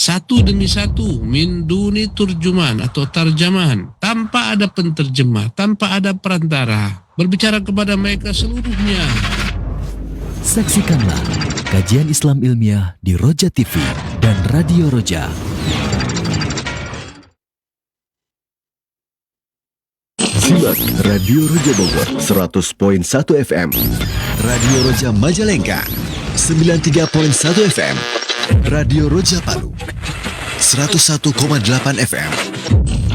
satu demi satu, min duni turjuman atau tarjamahan, tanpa ada penterjemah, tanpa ada perantara, berbicara kepada mereka seluruhnya. Saksikanlah kajian Islam ilmiah di Roja TV dan Radio Roja. Simak Radio Roja Bogor 100.1 FM, Radio Roja Majalengka 93.1 FM, Radio Roja Palu 101,8 FM,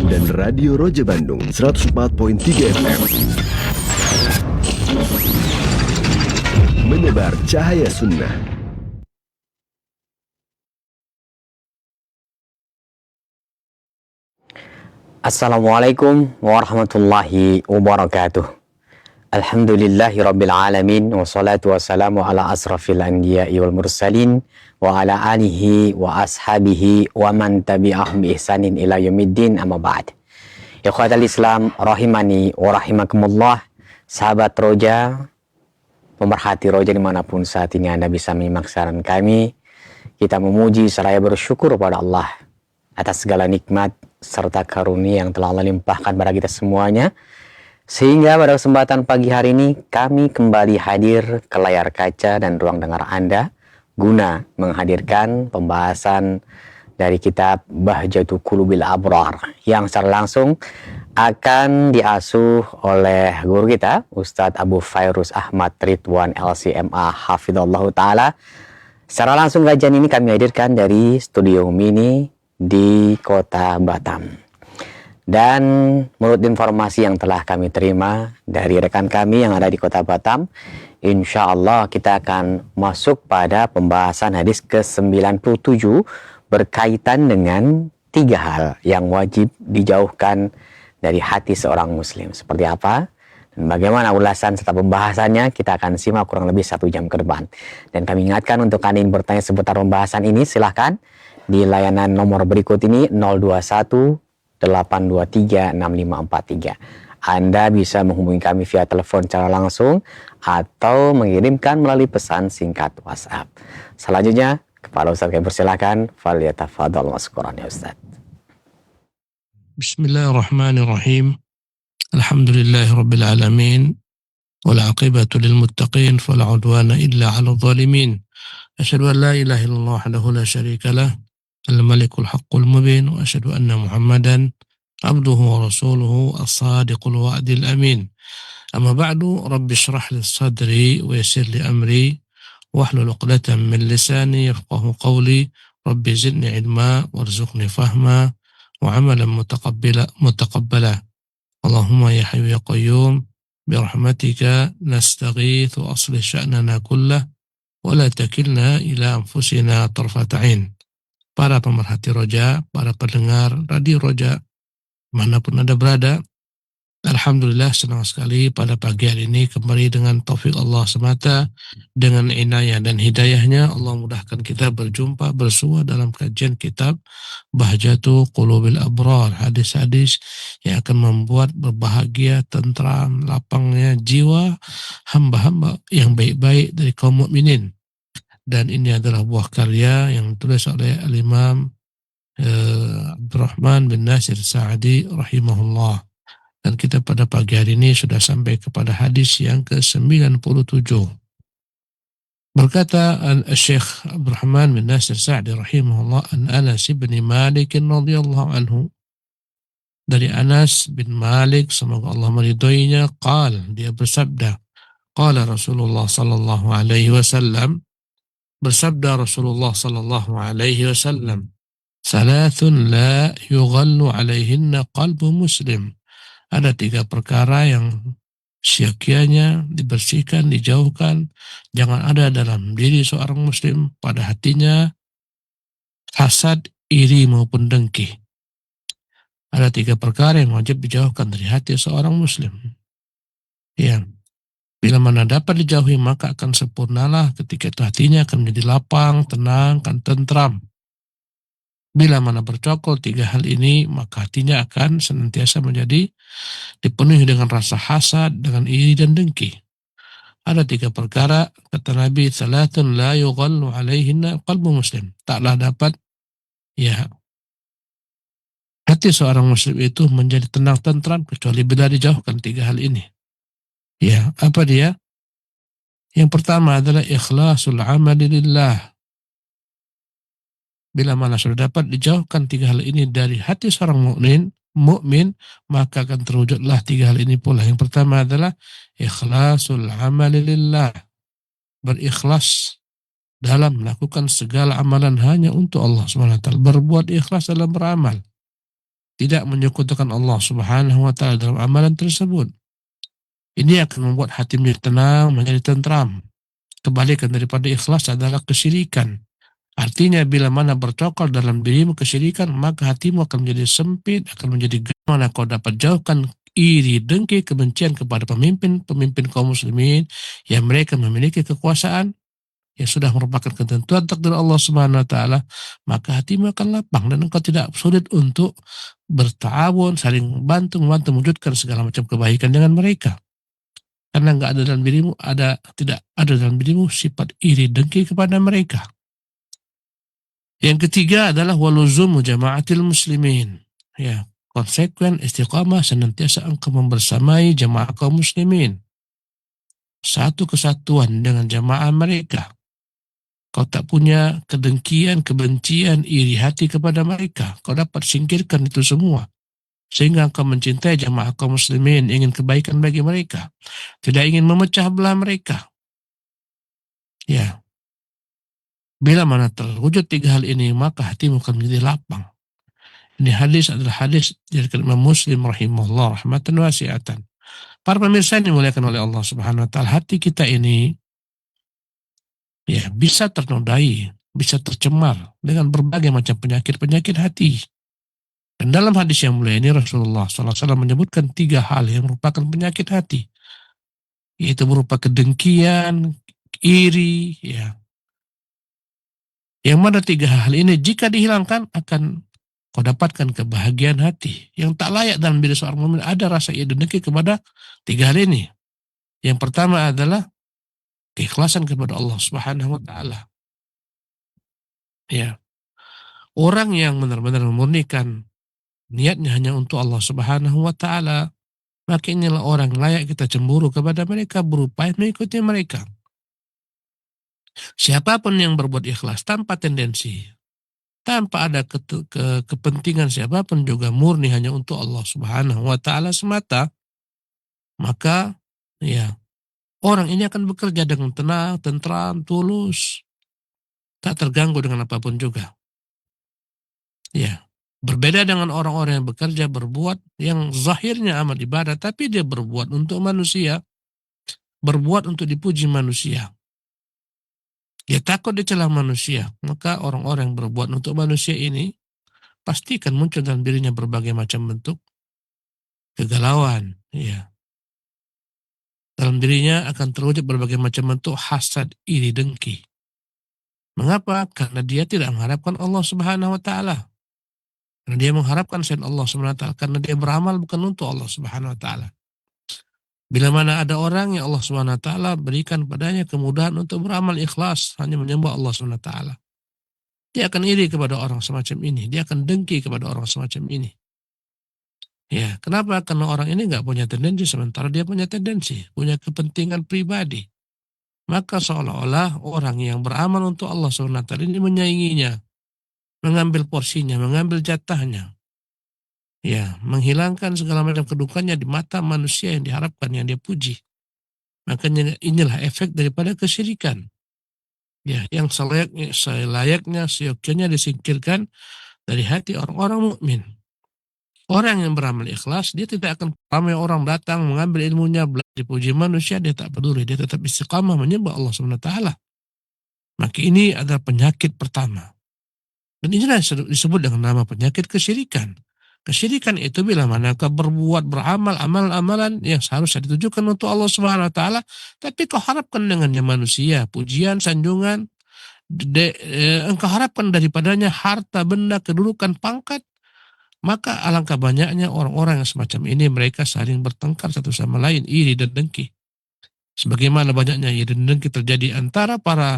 dan Radio Roja Bandung 104.3 FM. Menebar cahaya sunnah. Assalamualaikum warahmatullahi wabarakatuh. Alhamdulillahi rabbil alamin, wassalatu wassalamu ala asrafil anbiya'i wal mursalin, wa ala alihi wa ashabihi wa man tabi'ahum bi ihsanin ila yaumiddin, amma ba'd. Ikhwatal Islam rahimani wa rahimakumullah, sahabat Roja, pemerhati Roja dimanapun saat ini Anda bisa menyimak siaran kami. Kita memuji seraya bersyukur kepada Allah atas segala nikmat serta karunia yang telah Allah limpahkan pada kita semuanya, sehingga pada kesempatan pagi hari ini kami kembali hadir ke layar kaca dan ruang dengar Anda guna menghadirkan pembahasan dari kitab Bahjatu Qulubil Abrar yang secara langsung akan diasuh oleh guru kita Ustadz Abu Fairuz Ahmad Ridwan LCMA Hafidhullah Ta'ala. Secara langsung kajian ini kami hadirkan dari studio mini di kota Batam. Dan menurut informasi yang telah kami terima dari rekan kami yang ada di kota Batam, insya Allah kita akan masuk pada pembahasan hadis ke-97 berkaitan dengan 3 hal yang wajib dijauhkan dari hati seorang muslim. Seperti apa? Dan bagaimana ulasan serta pembahasannya kita akan simak kurang lebih 1 jam ke depan. Dan kami ingatkan untuk Anda yang bertanya seputar pembahasan ini, silahkan di layanan nomor berikut ini 021 823 6543. Anda bisa menghubungi kami via telepon secara langsung atau mengirimkan melalui pesan singkat WhatsApp. Selanjutnya kepada Ustaz kami persilakan, falyatafadhal maskuran ya Ustaz. Bismillahirrahmanirrahim. Alhamdulillahirabbil alamin. Wal 'aqibatu lil muttaqin fala 'udwana illa 'alal zalimin. Asyhadu an la ilaha illallah wahdahu la syarika lah, al-malikul haqqul mubin, wa asyhadu anna Muhammadan abduhu wa rasuluhu as-sadiqul wa'dil amin. Amma ba'du, rabbi shrah li sadri wa yassir li amri wahlul 'uqdatam min lisani yafqahu qawli. Rabbi zidni ilma warzuqni fahma wa 'amalan mutaqabbala. Allahumma ya hayyu ya qayyum bi rahmatika nastaghith wa aslih sya'nana kullah wa la takilna ila anfusina tarfata 'ain. Para pemerhati Roja, para pendengar Radio Roja, manapun Anda berada, alhamdulillah senang sekali pada pagi hari ini kembali dengan taufik Allah semata, dengan inayah dan hidayahnya Allah mudahkan kita berjumpa bersua dalam kajian kitab Bahjatu Qulubil Abrar, hadis-hadis yang akan membuat berbahagia, tentram, lapangnya jiwa hamba-hamba yang baik-baik dari kaum mukminin. Dan ini adalah buah karya yang ditulis oleh Al-Imam Abdurrahman bin Nasir Sa'di rahimahullah. Dan kita pada pagi hari ini sudah sampai kepada hadis yang ke-97. Berkata Syekh Abdurrahman bin Nasir Sa'di rahimahullah, an Anas bin Malik radhiyallahu anhu, dari Anas bin Malik semoga Allah meridhoinya, dia bersabda, qala Rasulullah sallallahu alaihi wasallam, bersabda Rasulullah sallallahu alaihi wasallam, salathun la yughallu alaihinna qalbu muslim. Ada 3 perkara yang sia-sianya dibersihkan, dijauhkan, jangan ada dalam diri seorang muslim, pada hatinya hasad, iri maupun dengki. Ada 3 perkara yang wajib dijauhkan dari hati seorang muslim. Ya. Bila mana dapat dijauhi maka akan sempurnalah ketika itu hatinya akan menjadi lapang, tenang, akan tentram. Bila mana bercokol 3 hal ini maka hatinya akan senantiasa menjadi dipenuhi dengan rasa hasad, dengan iri dan dengki. Ada 3 perkara, kata Nabi, salatun la yughallu alaihinna qalbu muslim. Taklah dapat Ya, hati seorang muslim itu menjadi tenang tentram kecuali bila dijauhkan tiga hal ini. Ya, apa dia? Yang pertama adalah ikhlasul amali lillah. Bila mana sudah dapat dijauhkan tiga hal ini dari hati seorang mukmin, maka akan terwujudlah tiga hal ini pula. Yang pertama adalah ikhlasul amali lillah. Berikhlas dalam melakukan segala amalan hanya untuk Allah Subhanahu wa taala. Berbuat ikhlas dalam beramal. Tidak menyekutukan Allah Subhanahu wa taala dalam amalan tersebut. Ini akan membuat hati menjadi tenang, menjadi tentram. Kebalikan daripada ikhlas adalah kesyirikan. Artinya bila mana bercokol dalam dirimu kesyirikan, maka hatimu akan menjadi sempit, akan menjadi mana kau dapat jauhkan iri, dengki, kebencian kepada pemimpin kaum muslimin yang mereka memiliki kekuasaan yang sudah merupakan ketentuan takdir Allah Subhanahu wa taala, maka hatimu akan lapang dan engkau tidak sulit untuk bertawun, saling membantu mewujudkan segala macam kebaikan dengan mereka. Karena tidak ada dalam dirimu sifat iri dengki kepada mereka. Yang ketiga adalah waluzumu jama'atil muslimin. Ya, konsekuen istiqamah senantiasa engkau membersamai jamaah kaum muslimin. Satu kesatuan dengan jamaah mereka. Kau tak punya kedengkian, kebencian, iri hati kepada mereka. Kau dapat singkirkan itu semua. Sehingga engkau mencintai jamaah kaum muslimin, ingin kebaikan bagi mereka. Tidak ingin memecah belah mereka. Ya. Bila mana terwujud tiga hal ini, maka hatimu akan menjadi lapang. Ini hadis adalah hadis dari Imam Muslim rahimahullah rahmatan wasi'atan. Para pemirsa yang dimuliakan oleh Allah Subhanahu wa taala, hati kita ini ya bisa ternodai, bisa tercemar dengan berbagai macam penyakit-penyakit hati. Dan dalam hadis yang mulia ini Rasulullah SAW menyebutkan tiga hal yang merupakan penyakit hati, yaitu berupa kedengkian, iri, ya. Yang mana tiga hal ini jika dihilangkan akan kau dapatkan kebahagiaan hati. Yang tak layak dalam diri seorang mukmin ada rasa iri dengki kepada tiga hal ini. Yang pertama adalah keikhlasan kepada Allah Subhanahu wa taala. Ya. Orang yang benar-benar memurnikan niatnya hanya untuk Allah Subhanahu wa taala, maka inilah orang layak kita cemburu kepada mereka, berupaya mengikuti mereka. Siapapun yang berbuat ikhlas tanpa tendensi, tanpa ada kepentingan siapapun, juga murni hanya untuk Allah Subhanahu wa taala semata, maka ya orang ini akan bekerja dengan tenang, tentram, tulus, tak terganggu dengan apapun juga. Ya, berbeda dengan orang-orang yang bekerja berbuat yang zahirnya amal ibadah, tapi dia berbuat untuk manusia, berbuat untuk dipuji manusia. Dia takut dicela manusia, maka orang-orang yang berbuat untuk manusia ini pastikan muncul dalam dirinya berbagai macam bentuk kegalauan. Ya. Dalam dirinya akan terwujud berbagai macam bentuk hasad, iri, dengki. Mengapa? Karena dia tidak mengharapkan Allah Subhanahu wa taala. Karena dia mengharapkan selain Allah Subhanahu wa taala, karena dia beramal bukan untuk Allah Subhanahu wa taala. Bila mana ada orang yang Allah Subhanahu wa taala berikan padanya kemudahan untuk beramal ikhlas hanya menyembah Allah Subhanahu wa taala, dia akan iri kepada orang semacam ini, dia akan dengki kepada orang semacam ini. Ya, kenapa? Karena orang ini nggak punya tendensi, sementara dia punya tendensi, punya kepentingan pribadi. Maka seolah-olah orang yang beramal untuk Allah Subhanahu wa taala ini menyainginya, mengambil porsinya, mengambil jatahnya. Ya, menghilangkan segala macam kedudukannya di mata manusia yang diharapkan, yang dia puji. Makanya inilah efek daripada kesyirikan. Ya, yang selayaknya, seyogyanya disingkirkan dari hati orang-orang mukmin. Orang yang beramal ikhlas, dia tidak akan ramai orang datang mengambil ilmunya, dipuji manusia, dia tak peduli, dia tetap istiqamah menyembah Allah SWT. Maka ini adalah penyakit pertama. Dan inilah disebut dengan nama penyakit kesyirikan. Kesyirikan itu bila mana kau berbuat, beramal amalan-amalan yang seharusnya ditujukan untuk Allah Subhanahu wa taala, tapi kau harapkan dengannya manusia, pujian, sanjungan, engkau harapkan daripadanya harta, benda, kedudukan, pangkat, maka alangkah banyaknya orang-orang yang semacam ini mereka saling bertengkar satu sama lain, iri dan dengki. Sebagaimana banyaknya iri dan dengki terjadi antara para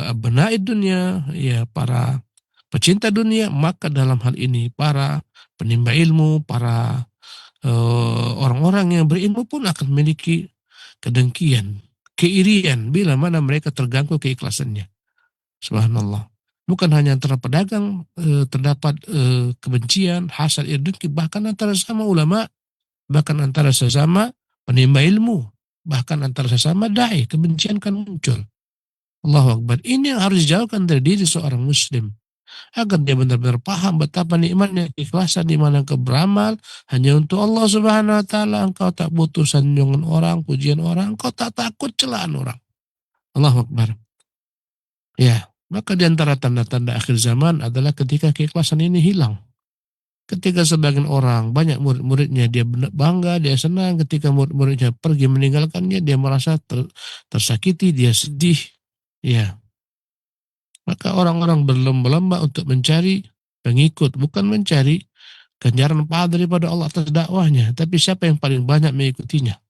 abnaid dunia, ya para pecinta dunia, maka dalam hal ini para penimba ilmu, para orang-orang yang berilmu pun akan memiliki kedengkian, keirian bila mana mereka terganggu keikhlasannya. Subhanallah. Bukan hanya antara pedagang terdapat kebencian, hasad, iri, dengki, bahkan antara sesama ulama, bahkan antara sesama penimba ilmu, bahkan antara sesama dai, kebencian kan muncul. Allahu Akbar. Ini yang harus dijauhkan dari diri seorang muslim, agar dia benar-benar paham betapa nikmatnya keikhlasan di mana engkau beramal hanya untuk Allah Subhanahu wa taala. Engkau tak butuh sanjungan orang, pujian orang, engkau tak takut celaan orang. Allahu Akbar. Ya, maka di antara tanda-tanda akhir zaman adalah ketika keikhlasan ini hilang. Ketika sebagian orang, banyak murid-muridnya, dia bangga, dia senang. Ketika murid-muridnya pergi meninggalkannya, dia merasa tersakiti, dia sedih. Ya, maka orang-orang berlomba-lomba untuk mencari pengikut, bukan mencari ganjaran pahala daripada Allah atas dakwahnya, tapi siapa yang paling banyak mengikutinya.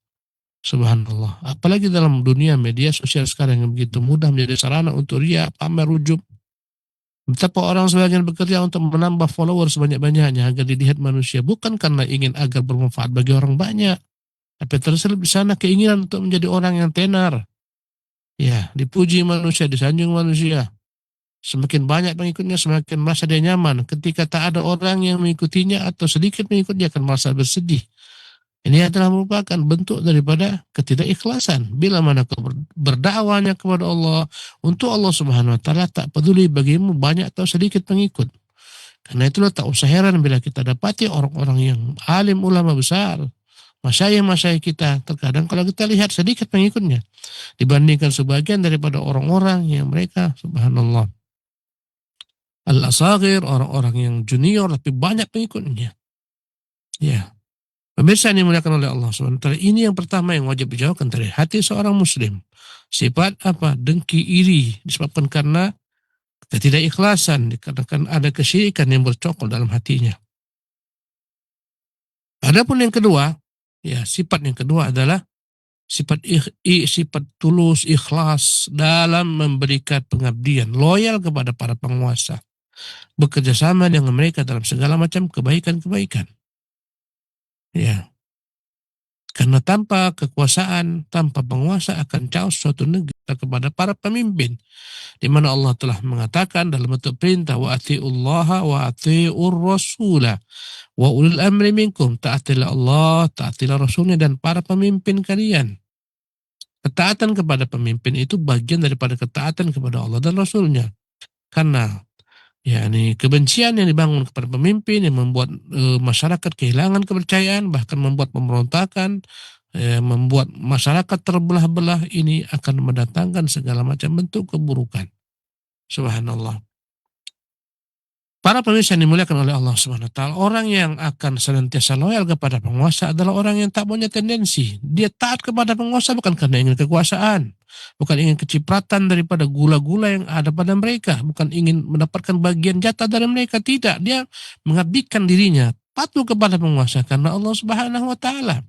Subhanallah. Apalagi dalam dunia media sosial sekarang yang begitu mudah menjadi sarana untuk riya, pamer, ujub. Betapa orang sebagian bekerja untuk menambah followers sebanyak-banyaknya agar dilihat manusia, bukan karena ingin agar bermanfaat bagi orang banyak, tapi terselip di sana keinginan untuk menjadi orang yang tenar. Ya, dipuji manusia, disanjung manusia. Semakin banyak pengikutnya, semakin merasa dia nyaman. Ketika tak ada orang yang mengikutinya atau sedikit mengikut, dia akan merasa bersedih. Ini adalah merupakan bentuk daripada ketidakikhlasan. Bila mana kau berdakwahnya kepada Allah, untuk Allah Subhanahu wa taala, tak peduli bagimu banyak atau sedikit pengikut. Karena itulah tak usah heran bila kita dapati orang-orang yang alim, ulama besar, masyayikh kita, terkadang kalau kita lihat sedikit pengikutnya dibandingkan sebagian daripada orang-orang yang mereka, subhanallah, al-asagir, orang-orang yang junior tapi banyak pengikutnya. Ya. Pemirsa yang dimuliakan oleh Allah SWT, ini yang pertama yang wajib dijauhkan dari hati seorang muslim. Sifat apa? Dengki, iri, disebabkan karena ketidakikhlasan, dikarenakan ada kesyirikan yang bercokol dalam hatinya. Adapun yang kedua, ya, sifat yang kedua adalah sifat sifat tulus, ikhlas dalam memberikan pengabdian, loyal kepada para penguasa, bekerja sama dengan mereka dalam segala macam kebaikan-kebaikan. Ya, karena tanpa kekuasaan, tanpa penguasa akan caos suatu negeri kepada para pemimpin, di mana Allah telah mengatakan dalam bentuk perintah, wa atiullaha wa atiur rasula wa ulil amri minkum, taatilah Allah, taatilah Rasulnya dan para pemimpin kalian. Ketaatan kepada pemimpin itu bagian daripada ketaatan kepada Allah dan Rasulnya. Karena yakni kebencian yang dibangun kepada pemimpin yang membuat masyarakat kehilangan kepercayaan, bahkan membuat pemberontakan, membuat masyarakat terbelah-belah, ini akan mendatangkan segala macam bentuk keburukan. Subhanallah. Para pemirsa yang dimuliakan oleh Allah SWT, orang yang akan senantiasa loyal kepada penguasa adalah orang yang tak punya tendensi. Dia taat kepada penguasa bukan karena ingin kekuasaan, bukan ingin kecipratan daripada gula-gula yang ada pada mereka, bukan ingin mendapatkan bagian jatah dari mereka. Tidak, dia mengabdikan dirinya patuh kepada penguasa karena Allah Subhanahu wa taala.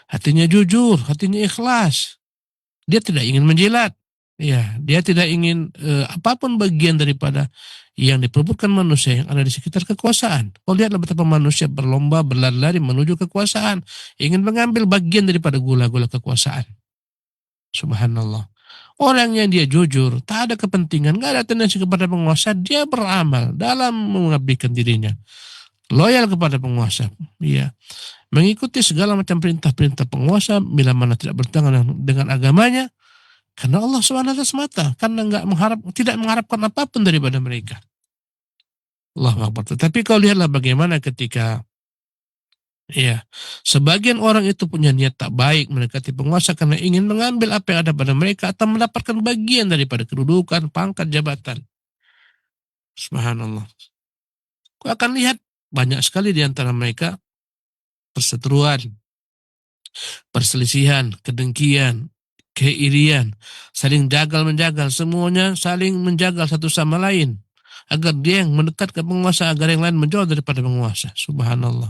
Hatinya jujur, hatinya ikhlas. Dia tidak ingin menjilat. Ya, dia tidak ingin apapun bagian daripada yang diperebutkan manusia yang ada di sekitar kekuasaan. Kau lihatlah betapa manusia berlomba berlari-lari menuju kekuasaan, ingin mengambil bagian daripada gula-gula kekuasaan. Subhanallah. Orang yang dia jujur, tak ada kepentingan, gak ada tendensi kepada penguasa, dia beramal dalam mengabdikan dirinya, loyal kepada penguasa. Ya, mengikuti segala macam perintah-perintah penguasa bila mana tidak bertentangan dengan agamanya, karena Allah SWT semata, karena tidak mengharapkan apapun daripada mereka. Allahu Akbar. Tetapi kau lihatlah bagaimana ketika sebagian orang itu punya niat tak baik mendekati penguasa karena ingin mengambil apa yang ada pada mereka atau mendapatkan bagian daripada kedudukan, pangkat, jabatan. Subhanallah. Kau akan lihat banyak sekali di antara mereka perseteruan, perselisihan, kedengkian, keirian, saling jagal-menjagal, semuanya saling menjagal satu sama lain agar dia yang mendekat ke penguasa, agar yang lain menjauh daripada penguasa. Subhanallah.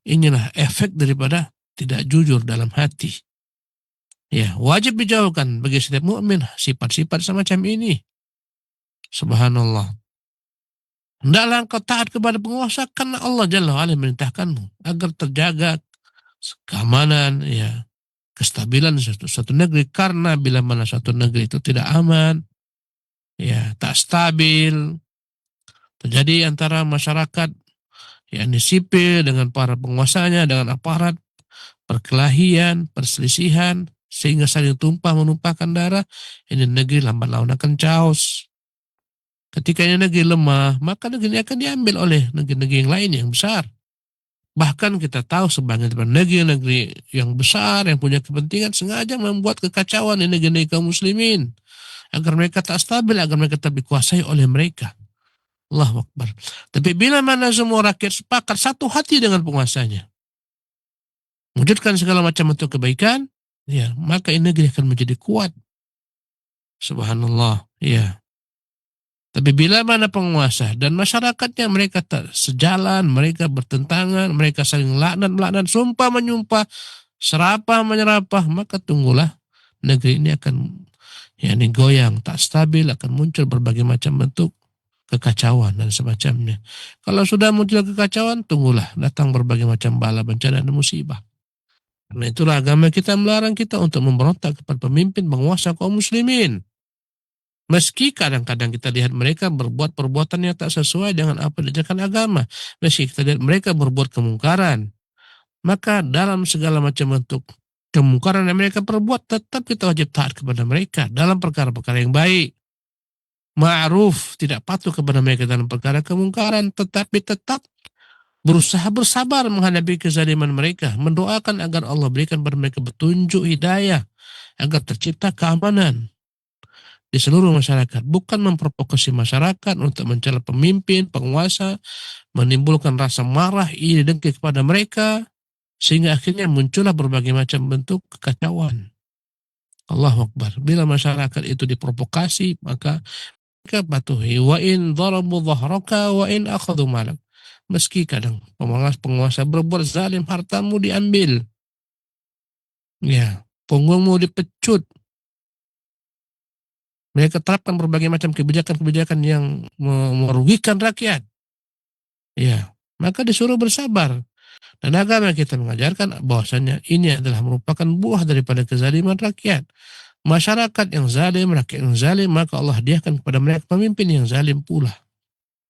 Inilah efek daripada tidak jujur dalam hati. Ya, wajib dijauhkan bagi setiap mukmin sifat-sifat semacam ini. Subhanallah. Hendaklah engkau taat kepada penguasa karena Allah Jalla wa'ala memerintahkanmu agar terjaga keamanan, ya, kestabilan suatu negeri. Karena bila mana suatu negeri itu tidak aman, ya, tak stabil, terjadi antara masyarakat, yakni sipil dengan para penguasanya, dengan aparat, perkelahian, perselisihan, sehingga saling tumpah menumpahkan darah, ini negeri lambat laun akan chaos. Ketika ini negeri lemah, maka negeri ini akan diambil oleh negeri-negeri yang lain yang besar. Bahkan kita tahu sebagian negeri-negeri yang besar yang punya kepentingan sengaja membuat kekacauan di negeri-negeri kaum muslimin agar mereka tak stabil, agar mereka tak dikuasai oleh mereka. Allahu Akbar. Tapi bila mana semua rakyat sepakat satu hati dengan penguasanya, wujudkan segala macam bentuk kebaikan, ya, maka ini negeri akan menjadi kuat. Subhanallah, ya. Tapi bila mana penguasa dan masyarakatnya mereka tak sejalan, mereka bertentangan, mereka saling laknat-melaknat, sumpah menyumpah, serapah menyerapah, maka tunggulah negeri ini akan, yakni goyang, tak stabil, akan muncul berbagai macam bentuk kekacauan dan semacamnya. Kalau sudah muncul kekacauan, tunggulah datang berbagai macam bala, bencana dan musibah. Karena itulah agama kita melarang kita untuk memberontak kepada pemimpin penguasa kaum muslimin. Meski kadang-kadang kita lihat mereka berbuat perbuatan yang tak sesuai dengan apa yang diajarkan agama. Meski kita lihat mereka berbuat kemungkaran. Maka dalam segala macam bentuk kemungkaran yang mereka perbuat, tetap kita wajib taat kepada mereka dalam perkara-perkara yang baik. Ma'ruf, tidak patuh kepada mereka dalam perkara kemungkaran, tetapi tetap berusaha bersabar menghadapi kezaliman mereka, mendoakan agar Allah berikan kepada mereka petunjuk hidayah, agar tercipta keamanan di seluruh masyarakat. Bukan memprovokasi masyarakat untuk mencela pemimpin, penguasa, menimbulkan rasa marah, iri dengki kepada mereka, sehingga akhirnya muncullah berbagai macam bentuk kekacauan. Allahu Akbar. Bila masyarakat itu diprovokasi, maka mereka patuhi. Wa in dharabu dhahraka wa in akhadhu malak. Meski kadang penguasa berbuat zalim, hartamu diambil, ya, punggungmu dipecut. Mereka terapkan berbagai macam kebijakan-kebijakan yang merugikan rakyat, ya, maka disuruh bersabar. Dan agama kita mengajarkan bahwasanya ini adalah merupakan buah daripada kezaliman rakyat. Masyarakat yang zalim, rakyat yang zalim, maka Allah hadiahkan kepada mereka pemimpin yang zalim pula.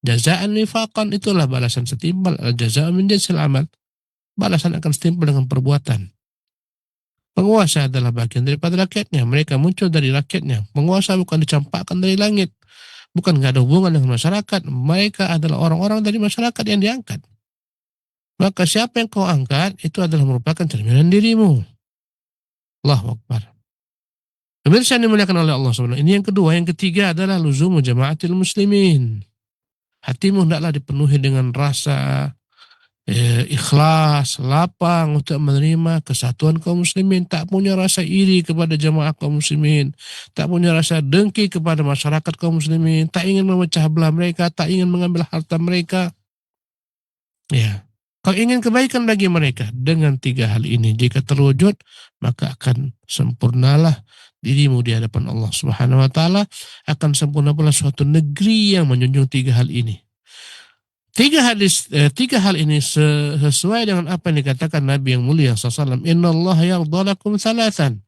Jazaan nifaqan, itulah balasan setimpal. Al-jazaa min jinsil amal. Balasan akan setimpal dengan perbuatan. Penguasa adalah bagian daripada rakyatnya. Mereka muncul dari rakyatnya. Penguasa bukan dicampakkan dari langit. Bukan gak ada hubungan dengan masyarakat. Mereka adalah orang-orang dari masyarakat yang diangkat. Maka siapa yang kau angkat, itu adalah merupakan cerminan dirimu. Allahu Akbar. Pemirsa yang dimuliakan oleh Allah SWT. Ini yang kedua. Yang ketiga adalah luzumu jama'atil muslimin. Hatimu hendaklah dipenuhi dengan rasa ikhlas, lapang untuk menerima kesatuan kaum muslimin, tak punya rasa iri kepada jamaah kaum muslimin, tak punya rasa dengki kepada masyarakat kaum muslimin, tak ingin memecah belah mereka, tak ingin mengambil harta mereka. Ya, kau ingin kebaikan bagi mereka. Dengan tiga hal ini jika terwujud, maka akan sempurnalah dirimu di hadapan Allah Subhanahu wa taala, akan sempurna pula suatu negeri yang menjunjung tiga hal ini. Tiga hal ini sesuai dengan apa yang dikatakan Nabi yang mulia SAW. Inna Allah yardha lakum thalathan.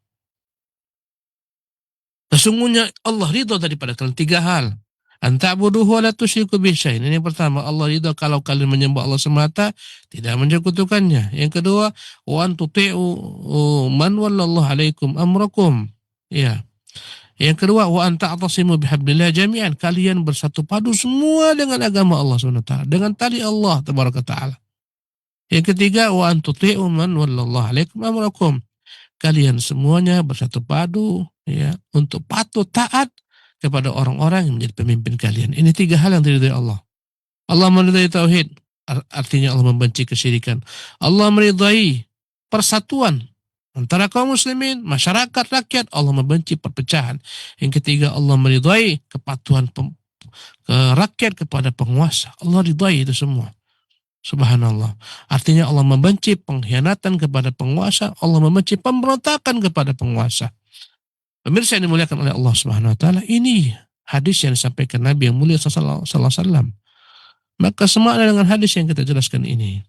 Sesungguhnya Allah ridha daripada kalian tiga hal. Anta'buduhu wa la tusyriku bihi syai'an. Ini yang pertama, Allah ridha kalau kalian menyembah Allah semata, tidak menyekutukannya. Yang kedua, wa an tuti'u man wallallahu alaikum amrakum. Ya. Yang kedua, wa anta atasimu bihablillah jami'an. Kalian bersatu padu semua dengan agama Allah SWT, dengan tali Allah tabaraka taala. Yang ketiga, wa antuti'u man wallallahu alaikum amrakum. Kalian semuanya bersatu padu, ya, untuk patuh taat kepada orang-orang yang menjadi pemimpin kalian. Ini tiga hal yang diridhai Allah. Allah meridhai tauhid, artinya Allah membenci kesyirikan. Allah meridhai persatuan antara kaum muslimin, masyarakat, rakyat. Allah membenci perpecahan. Yang ketiga, Allah meridhai kepatuhan rakyat kepada penguasa. Allah ridhai itu semua. Subhanallah. Artinya Allah membenci pengkhianatan kepada penguasa. Allah membenci pemberontakan kepada penguasa. Pemirsa yang dimuliakan oleh Allah Subhanahu wa taala, ini hadis yang disampaikan Nabi yang mulia sallallahu alaihi wasallam. Maka semakna dengan hadis yang kita jelaskan ini.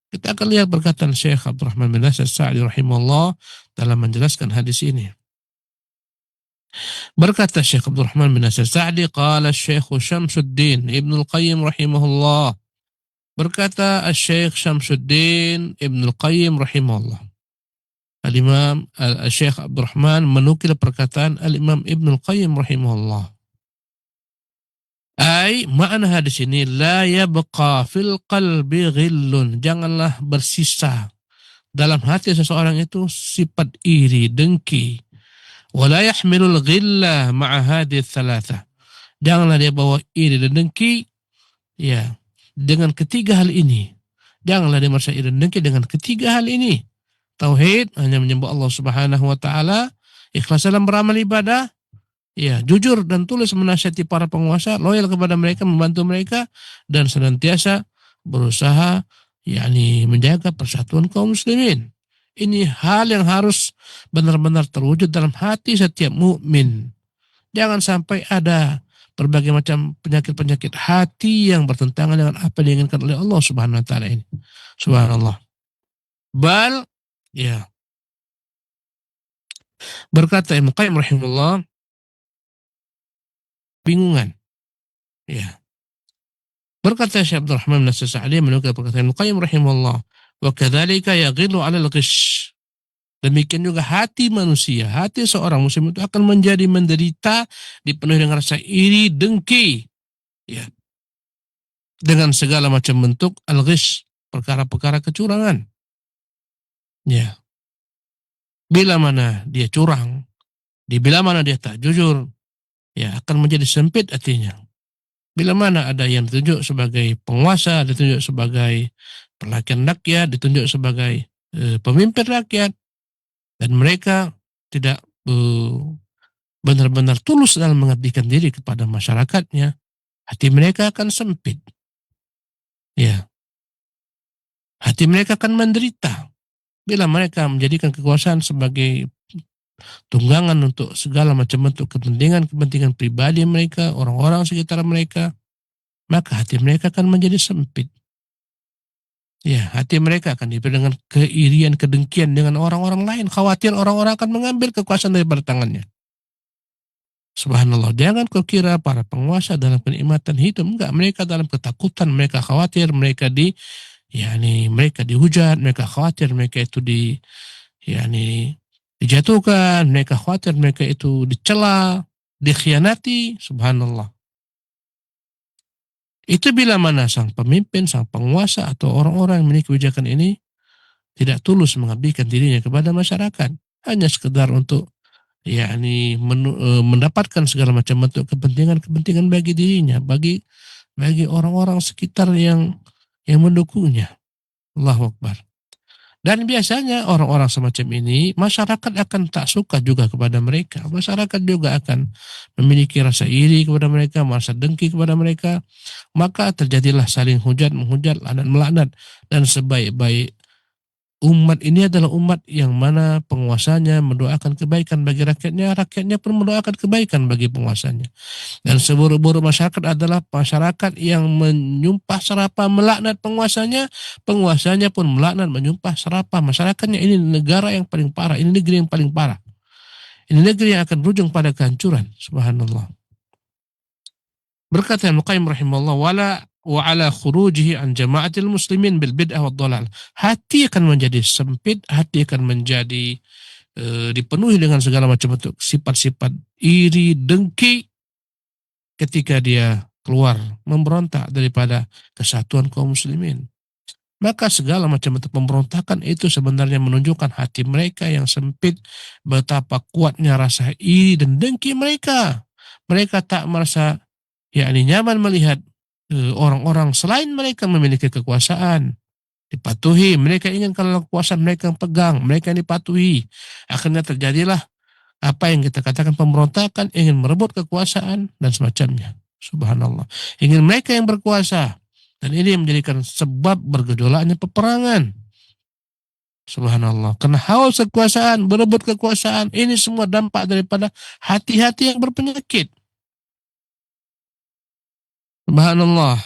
Kita akan lihat perkataan Syekh Abdurrahman bin Nasir Sa'di rahimahullah dalam menjelaskan hadis ini. Berkata Syekh Abdurrahman bin Nasir Sa'di, qala Syekh Syamsuddin Ibnu Al-Qayyim rahimahullah. Berkata Syekh Syamsuddin Ibnu Al-Qayyim rahimahullah. Al-Imam Syekh Abdurrahman menukil perkataan Al-Imam Ibnu Al-Qayyim rahimahullah. Makna hadis ini, la yabqa fil qalbi ghillun, janganlah bersisa dalam hati seseorang itu sifat iri, dengki. Wala yahmilul ghilla ma'a hadhihi thalatha, janganlah dia bawa iri dan dengki ya dengan ketiga hal ini. Janganlah dia merasa iri dan dengki dengan ketiga hal ini. Tauhid, hanya menyembah Allah Subhanahu wa taala, ikhlas dalam beramal ibadah, ya, jujur dan tulus menasihati para penguasa, loyal kepada mereka, membantu mereka, dan senantiasa berusaha menjaga persatuan kaum muslimin. Ini hal yang harus benar-benar terwujud dalam hati setiap mukmin. Jangan sampai ada berbagai macam penyakit-penyakit hati yang bertentangan dengan apa yang diinginkan oleh Allah Subhanahu wa taala ini. Subhanallah. Berkata Ibnu Qayyim rahimahullah, bingungan. Ya. Berkata Syekh Abdurrahman bin Nasir Sa'di menukil perkataan Ibnu Qayyim rahimahullah, wa kadzalika yaghillu 'alal ghish. Demikian juga hati manusia, hati seorang muslim itu akan menjadi menderita, dipenuhi dengan rasa iri, dengki, ya, dengan segala macam bentuk al-ghish, perkara-perkara kecurangan. Ya. Bila mana dia curang, bila mana dia tak jujur, ya akan menjadi sempit hatinya. Bila mana ada yang ditunjuk sebagai penguasa, ditunjuk sebagai perwakilan rakyat, ditunjuk sebagai pemimpin rakyat, dan mereka tidak benar-benar tulus dalam mengabdikan diri kepada masyarakatnya, hati mereka akan sempit. Ya. Hati mereka akan menderita bila mereka menjadikan kekuasaan sebagai tunggangan untuk segala macam bentuk kepentingan pribadi mereka, orang-orang sekitar mereka, maka hati mereka akan menjadi sempit. Ya, hati mereka akan dipenuhi dengan keirian, kedengkian dengan orang-orang lain. Khawatir orang-orang akan mengambil kekuasaan dari tangannya. Subhanallah, jangan kau kira para penguasa dalam kenikmatan hidup. Enggak, mereka dalam ketakutan, mereka khawatir, mereka mereka dihujat, mereka khawatir mereka itu dijatuhkan, mereka khawatir mereka itu dicela, dikhianati. Subhanallah. Itu bila mana sang pemimpin, sang penguasa atau orang-orang yang memiliki kebijakan ini tidak tulus mengabdikan dirinya kepada masyarakat, hanya sekedar untuk mendapatkan segala macam bentuk kepentingan bagi dirinya, bagi orang-orang sekitar yang mendukungnya. Allahu Akbar. Dan biasanya orang-orang semacam ini, masyarakat akan tak suka juga kepada mereka. Masyarakat juga akan memiliki rasa iri kepada mereka, merasa dengki kepada mereka. Maka terjadilah saling menghujat, melaknat. Dan sebaik-baik umat ini adalah umat yang mana penguasanya mendoakan kebaikan bagi rakyatnya, rakyatnya pun mendoakan kebaikan bagi penguasanya. Dan seburuk-buruk masyarakat adalah masyarakat yang menyumpah serapah melaknat penguasanya, penguasanya pun melaknat menyumpah serapah masyarakatnya. Ini negara yang paling parah, ini negeri yang paling parah. Ini negeri yang akan berujung pada kehancuran. Subhanallah. Berkata Ibnu Qayyim rahimahullah, wa ala khurujihi an jama'atil muslimin bil bid'ah wad dhalal. Hati akan menjadi sempit, hati akan menjadi dipenuhi dengan segala macam bentuk sifat-sifat iri, dengki ketika dia keluar memberontak daripada kesatuan kaum muslimin. Maka segala macam bentuk pemberontakan itu sebenarnya menunjukkan hati mereka yang sempit, betapa kuatnya rasa iri dan dengki mereka. Mereka tak merasa nyaman melihat orang-orang selain mereka memiliki kekuasaan, dipatuhi. Mereka ingin kalau kekuasaan mereka pegang, mereka dipatuhi. Akhirnya terjadilah apa yang kita katakan pemberontakan, ingin merebut kekuasaan dan semacamnya. Subhanallah. Ingin mereka yang berkuasa. Dan ini yang menjadikan sebab bergejolaknya peperangan. Subhanallah. Karena haus kekuasaan, berebut kekuasaan, ini semua dampak daripada hati-hati yang berpenyakit. Subhanallah.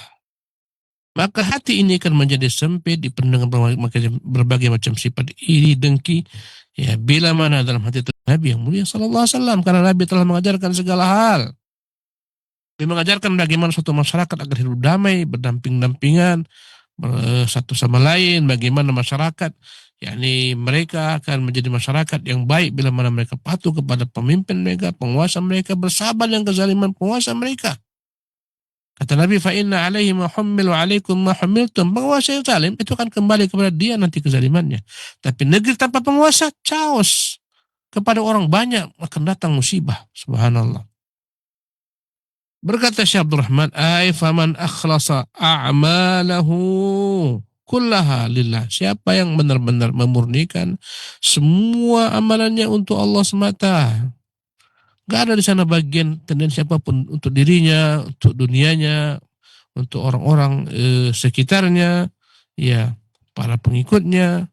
maka hati ini akan menjadi sempit, dipenuhi dengan berbagai macam sifat iri, dengki. Ya, bila mana dalam hati Nabi yang mulia sallallahu alaihi wasallam, karena Nabi telah mengajarkan segala hal. Dia mengajarkan bagaimana suatu masyarakat agar hidup damai, berdamping-dampingan satu sama lain, bagaimana masyarakat, yakni mereka akan menjadi masyarakat yang baik bila mana mereka patuh kepada pemimpin mereka, penguasa mereka, bersabar dengan kezaliman penguasa mereka. Kata Nabi, fa inna alaihi ma hummil wa alaikum ma hummiltum. Penguasa yang zalim itu akan kembali kepada dia nanti kezalimannya. Tapi negeri tanpa penguasa, chaos. Kepada orang banyak akan datang musibah. Subhanallah. Berkata Syekh Abdul Rahman, ay faman akhlasa a'malahu kullaha lillah. Siapa yang benar-benar memurnikan semua amalannya untuk Allah semata. Gak ada di sana bagian tendensi apapun untuk dirinya, untuk dunianya, untuk orang-orang sekitarnya, ya, para pengikutnya.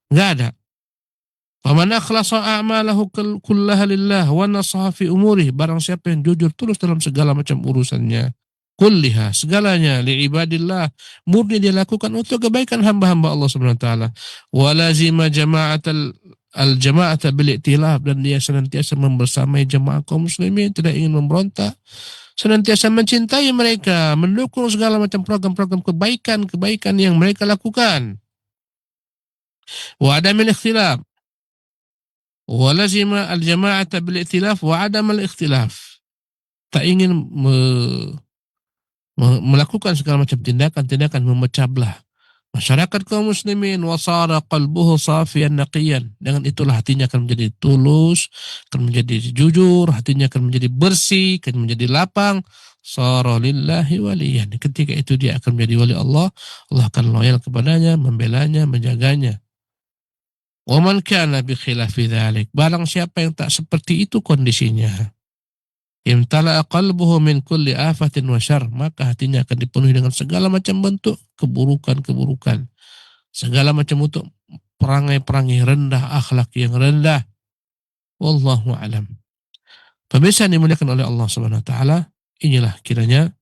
Gak ada. Faman akhlasa a'malahu kullaha lillah wa nasaha fi umurih. Barang siapa yang jujur tulus dalam segala macam urusannya, kulliha, segalanya, li ibadillah, murni dia lakukan untuk kebaikan hamba-hamba Allah Subhanahu wa taala. Wa lazima jama'ata bil i'tilaf, dan dia senantiasa membersamai jemaah kaum muslimin, tidak ingin memberontak, senantiasa mencintai mereka, mendukung segala macam program-program kebaikan yang mereka lakukan. Wa adamil ikhtilaf, wa lazima al jama'ata bil i'tilaf wa adam al ikhtilaf. Tak ingin melakukan segala macam tindakan memecah belah masyarakat kaum muslimin. Wasara qalbuhu safiyan naqiyan, dengan itulah hatinya akan menjadi tulus, akan menjadi jujur, hatinya akan menjadi bersih, akan menjadi lapang. Sara lillahi waliyan, ketika itu dia akan menjadi wali Allah. Allah akan loyal kepadanya, membelanya, menjaganya. Wa man kana bi khilafi dzalik, barang siapa yang tak seperti itu kondisinya, imtala'a qalbuhu min kulli afatin wa syarr, maka hatinya akan dipenuhi dengan segala macam bentuk keburukan, segala macam bentuk perangai-perangai rendah, akhlak yang rendah. Wallahu a'lam. Pemirsa yang dimuliakan oleh Allah Subhanahu wa taala, inilah kiranya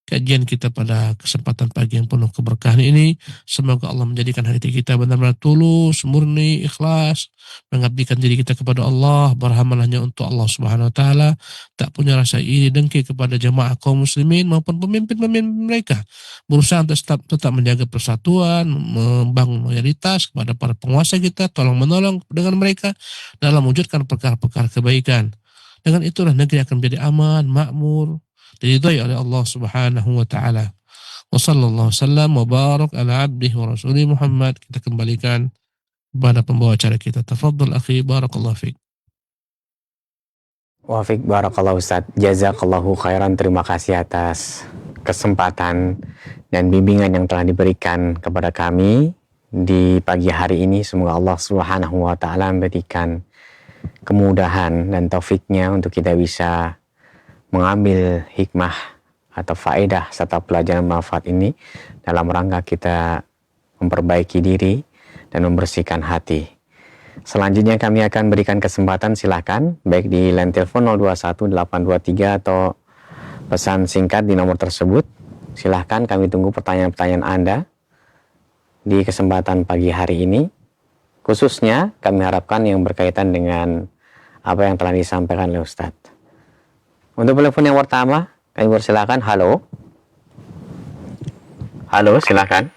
kajian kita pada kesempatan pagi yang penuh keberkahan ini. Semoga Allah menjadikan hati kita benar-benar tulus, murni, ikhlas, mengabdikan diri kita kepada Allah, beramal hanya untuk Allah Subhanahu wa taala, tak punya rasa iri dengki kepada jemaah kaum muslimin maupun pemimpin-pemimpin mereka. Berusaha untuk tetap menjaga persatuan, membangun loyalitas kepada para penguasa kita, tolong menolong dengan mereka dalam mewujudkan perkara-perkara kebaikan. Dengan itulah negeri akan menjadi aman, makmur, diridhai oleh Allah Subhanahu wa taala. Wa sallallahu wasallam wa barak ala abdihi wa rasulih Muhammad. Kita kembalikan kepada pembawa acara kita. Tafadhal akhi, barakallahu fiik. Wa fiik barakallahu Ustaz. Jazakallahu khairan. Terima kasih atas kesempatan dan bimbingan yang telah diberikan kepada kami di pagi hari ini. Semoga Allah Subhanahu wa taala memberikan kemudahan dan taufiknya untuk kita bisa mengambil hikmah atau faedah serta pelajaran manfaat ini dalam rangka kita memperbaiki diri dan membersihkan hati. Selanjutnya kami akan berikan kesempatan, silakan baik di line telepon 021823 atau pesan singkat di nomor tersebut. Silahkan, kami tunggu pertanyaan-pertanyaan Anda di kesempatan pagi hari ini. Khususnya kami harapkan yang berkaitan dengan apa yang telah disampaikan oleh Ustadz. Untuk telepon yang pertama, kami persilakan. Halo. Halo, silakan.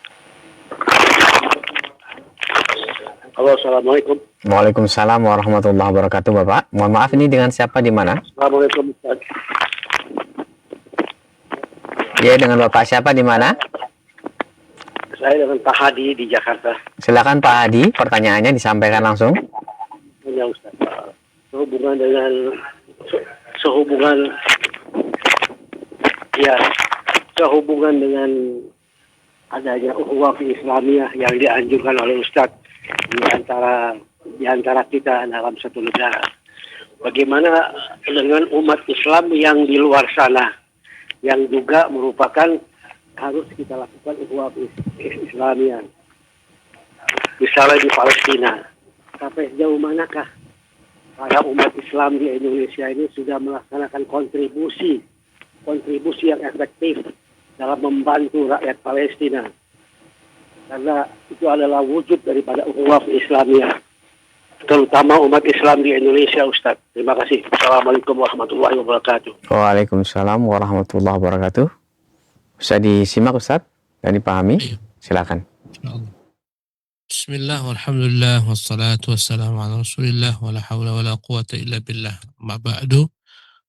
Halo, assalamualaikum. Waalaikumsalam warahmatullahi wabarakatuh, Bapak. Mohon maaf, ini dengan siapa, di mana? Assalamualaikum, Ustaz. Ya, dengan Bapak siapa, di mana? Saya dengan Pak Hadi di Jakarta. Silakan Pak Hadi, pertanyaannya disampaikan langsung. Ya, Ustaz. Sehubungan dengan adanya ukhuwah Islamiyah yang dianjurkan oleh Ustaz di antara kita dalam satu negara. Bagaimana dengan umat Islam yang di luar sana, yang juga merupakan harus kita lakukan ukhuwah Islamiyah, misalnya di Palestina. Sampai sejauh manakah para umat Islam di Indonesia ini sudah melaksanakan kontribusi yang efektif dalam membantu rakyat Palestina. Karena itu adalah wujud daripada ukhuwah Islamiyah, terutama umat Islam di Indonesia, Ustaz. Terima kasih. Assalamualaikum warahmatullahi wabarakatuh. Waalaikumsalam warahmatullahi wabarakatuh. Bisa disimak Ustaz dan dipahami? Iya. Silakan. Insyaallah. Bismillah, walhamdulillah, wassalatu wassalamu ala rasulillah, wala hawla wala quwata illa billah. Ma ba'du,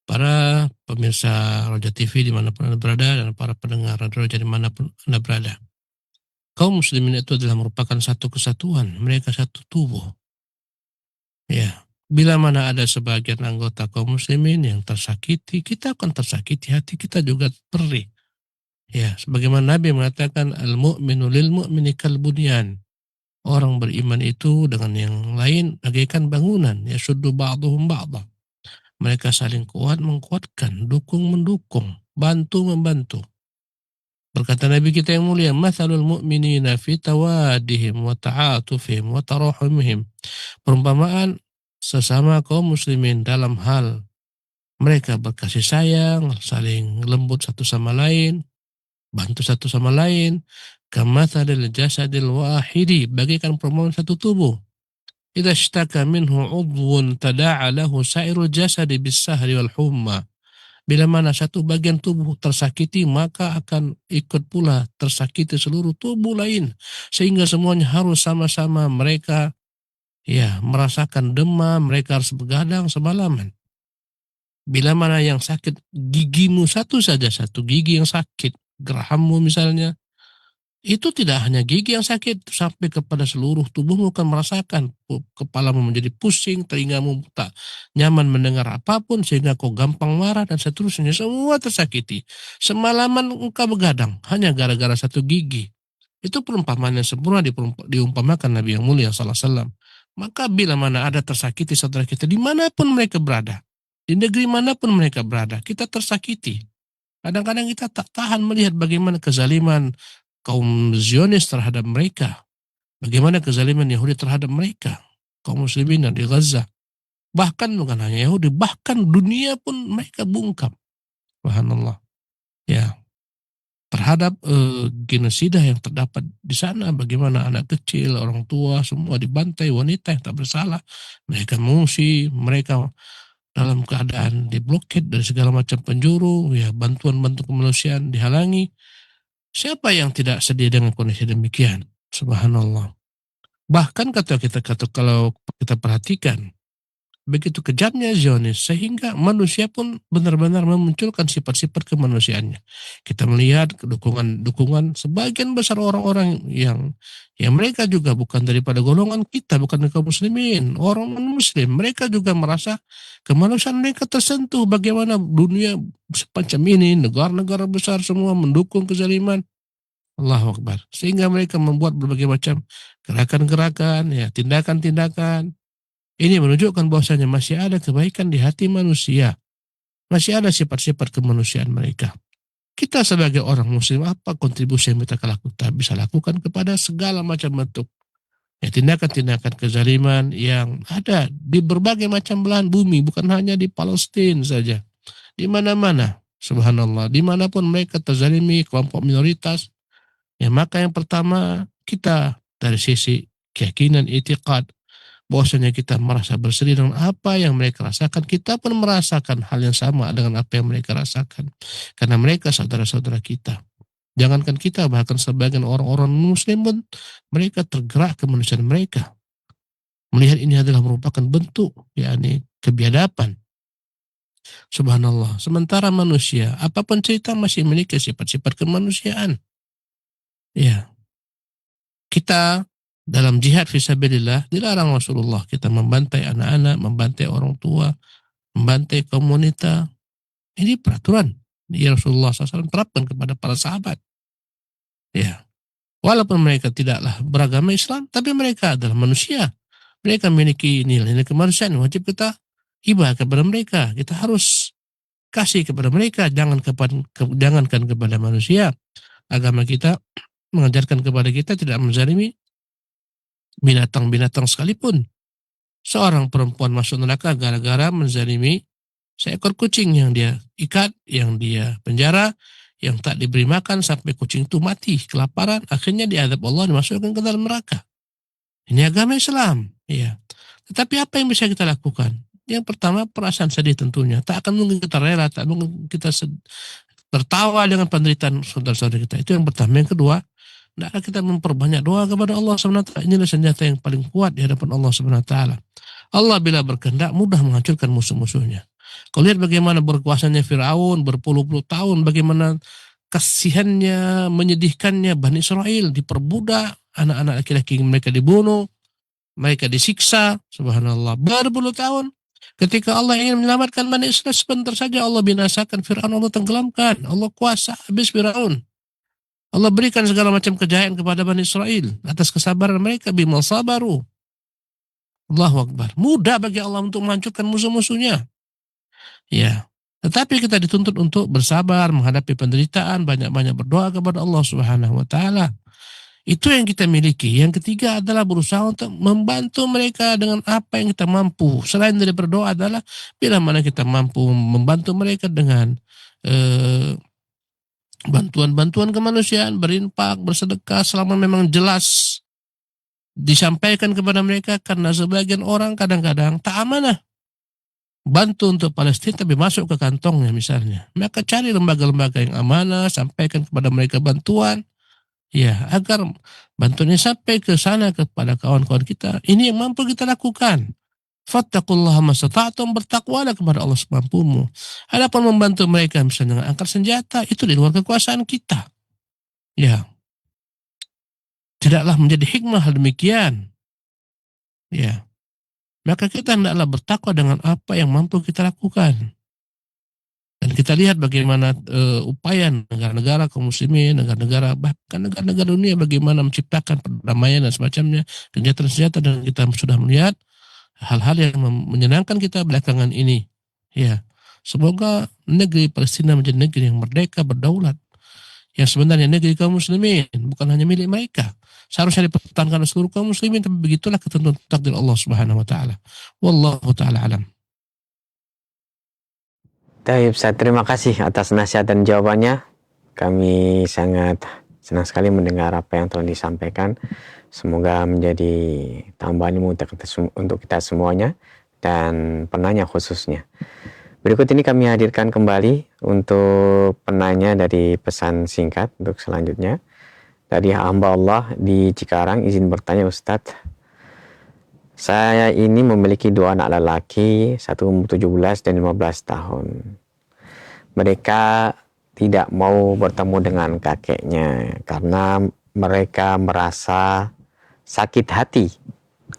para pemirsa Roja TV dimanapun Anda berada dan para pendengar Radio Roja dimanapun Anda berada. Kaum muslimin itu adalah merupakan satu kesatuan, mereka satu tubuh. Ya, bila mana ada sebagian anggota kaum muslimin yang tersakiti, kita akan tersakiti, hati kita juga perih. Ya, sebagaimana Nabi mengatakan al-mu'minu lil mu'mini kal bunyan. Orang beriman itu dengan yang lain bagaikan bangunan, ya suddu ba'duhum ba'dha. Mereka saling kuat menguatkan, dukung mendukung, bantu membantu. Berkata Nabi kita yang mulia, mathalul mu'minina fi tawadihim wa ta'atufihim wa tarahumihim. Perumpamaan sesama kaum muslimin dalam hal mereka berkasih sayang, saling lembut satu sama lain, bantu satu sama lain. Kamathalil jasadil wahidi, bagaikan perumpamaan satu tubuh. Idza ishtaka minhu udhun tada'a lahu sairul jasadi bis-sahri wal humma. Bila mana satu bagian tubuh tersakiti, maka akan ikut pula tersakiti seluruh tubuh lain. Sehingga semuanya harus sama-sama mereka merasakan demam, mereka harus begadang semalaman. Bila mana yang sakit gigimu satu saja, satu gigi yang sakit, gerahammu misalnya, itu tidak hanya gigi yang sakit, sampai kepada seluruh tubuhmu akan merasakan. Kepalamu menjadi pusing, telingamu tak nyaman mendengar apapun, sehingga kau gampang marah dan seterusnya. Semua tersakiti. Semalaman engkau begadang, hanya gara-gara satu gigi. Itu perumpamaan yang sempurna diumpamakan Nabi yang mulia SAW. Maka bila mana ada tersakiti saudara kita, dimanapun mereka berada, di negeri manapun mereka berada, kita tersakiti. Kadang-kadang kita tak tahan melihat bagaimana kezaliman kaum Zionis terhadap mereka. Bagaimana kezaliman Yahudi terhadap mereka. Kaum muslimin di Gaza. Bahkan bukan hanya Yahudi, bahkan dunia pun mereka bungkam. Subhanallah. Ya. Terhadap genosida yang terdapat di sana. Bagaimana anak kecil, orang tua, semua dibantai, wanita yang tak bersalah. Mereka mengungsi, mereka dalam keadaan diblokir dari segala macam penjuru. Ya, bantuan-bantuan kemanusiaan dihalangi. Siapa yang tidak sedih dengan kondisi demikian? Subhanallah. Bahkan kalau kita perhatikan, begitu kejamnya Zionis sehingga manusia pun benar-benar memunculkan sifat-sifat kemanusiaannya. Kita melihat dukungan sebagian besar orang-orang yang mereka juga bukan daripada golongan kita, bukan kaum muslimin, orang muslim, mereka juga merasa kemanusiaan mereka tersentuh. Bagaimana dunia semacam ini, negara-negara besar semua mendukung kezaliman. Allahu Akbar. Sehingga mereka membuat berbagai macam gerakan-gerakan, tindakan-tindakan. Ini menunjukkan bahwasanya masih ada kebaikan di hati manusia. Masih ada sifat-sifat kemanusiaan mereka. Kita sebagai orang muslim, apa kontribusi yang kita bisa lakukan kepada segala macam bentuk tindakan-tindakan kezaliman yang ada di berbagai macam belahan bumi, bukan hanya di Palestina saja. Di mana-mana, subhanallah, dimanapun mereka terzalimi kelompok minoritas, maka yang pertama kita dari sisi keyakinan, itikad, bahwasanya kita merasa bersedih dengan apa yang mereka rasakan, kita pun merasakan hal yang sama dengan apa yang mereka rasakan. Karena mereka saudara-saudara kita. Jangankan kita, bahkan sebagian orang-orang muslim pun mereka tergerak kemanusiaan mereka. Melihat ini adalah merupakan bentuk kebiadaban. Subhanallah. Sementara manusia, apapun cerita masih memiliki sifat-sifat kemanusiaan. Ya. Kita dalam jihad fisabilillah dilarang Rasulullah kita membantai anak-anak, membantai orang tua, membantai kaum wanita. Ini peraturan yang Rasulullah SAW terapkan kepada para sahabat. Ya, walaupun mereka tidaklah beragama Islam, tapi mereka adalah manusia. Mereka memiliki nilai-nilai kemanusiaan yang wajib kita hibah kepada mereka. Kita harus kasih kepada mereka, jangankan kepada manusia. Agama kita mengajarkan kepada kita tidak menzalimi binatang-binatang sekalipun. Seorang perempuan masuk neraka gara-gara menzalimi seekor kucing yang dia ikat, yang dia penjara, yang tak diberi makan sampai kucing itu mati kelaparan, akhirnya diadab Allah, dimasukkan ke dalam neraka. Ini agama Islam, ya. Tetapi apa yang bisa kita lakukan? Yang pertama, perasaan sedih tentunya. Tak akan mungkin kita rela, tak mungkin kita tertawa dengan penderitaan saudara-saudara kita. Itu yang pertama. Yang kedua, hendaklah kita memperbanyak doa kepada Allah SWT. Inilah senjata yang paling kuat di hadapan Allah SWT. Allah bila berkehendak mudah menghancurkan musuh-musuhnya. Kau lihat bagaimana berkuasanya Fir'aun berpuluh-puluh tahun, bagaimana kasihannya, menyedihkannya Bani Israel, diperbudak, anak-anak laki-laki mereka dibunuh, mereka disiksa, subhanallah, berpuluh tahun. Ketika Allah ingin menyelamatkan Bani Israel, sebentar saja Allah binasakan Fir'aun, Allah tenggelamkan, Allah kuasa habis Fir'aun. Allah berikan segala macam kejayaan kepada Bani Israel atas kesabaran mereka, bimal sabaru. Allahu Akbar. Mudah bagi Allah untuk menghancurkan musuh-musuhnya. Ya. Tetapi kita dituntut untuk bersabar menghadapi penderitaan, banyak-banyak berdoa kepada Allah Subhanahu wa taala. Itu yang kita miliki. Yang ketiga adalah berusaha untuk membantu mereka dengan apa yang kita mampu. Selain dari berdoa adalah bila mana kita mampu membantu mereka dengan bantuan-bantuan kemanusiaan, berinfak, bersedekah selama memang jelas disampaikan kepada mereka, karena sebagian orang kadang-kadang tak amanah. Bantu untuk Palestina tapi masuk ke kantongnya misalnya. Maka cari lembaga-lembaga yang amanah, sampaikan kepada mereka bantuan. Ya, agar bantuan ini sampai ke sana kepada kawan-kawan kita. Ini yang mampu kita lakukan. Fattaqullaha mastata'tum, bertakwalah kepada Allah semampumu. Adapun membantu mereka misalnya dengan angkat senjata, itu di luar kekuasaan kita. Ya. Tidaklah menjadi hikmah hal demikian. Ya. Maka kita hendaklah bertakwa dengan apa yang mampu kita lakukan. Dan kita lihat bagaimana upaya negara-negara kaum muslimin, negara-negara, bahkan negara-negara dunia bagaimana menciptakan perdamaian dan semacamnya, senjata-senjata, dan kita sudah melihat hal-hal yang menyenangkan kita belakangan ini. Ya. Semoga negeri Palestina menjadi negeri yang merdeka, berdaulat. Yang sebenarnya negeri kaum muslimin, bukan hanya milik mereka. Seharusnya dipertahankan oleh seluruh kaum muslimin, tapi begitulah ketentuan takdir Allah Subhanahu wa taala. Wallahu taala alam. Baik, Ustaz, terima kasih atas nasihat dan jawabannya. Kami sangat senang sekali mendengar apa yang telah disampaikan. Semoga menjadi tambahan ilmu untuk kita semuanya dan penanya khususnya. Berikut ini kami hadirkan kembali untuk penanya dari pesan singkat untuk selanjutnya. Dari hamba Allah di Cikarang, izin bertanya Ustadz. Saya ini memiliki dua anak lelaki, satu umur 17 dan 15 tahun. Mereka tidak mau bertemu dengan kakeknya karena mereka merasa sakit hati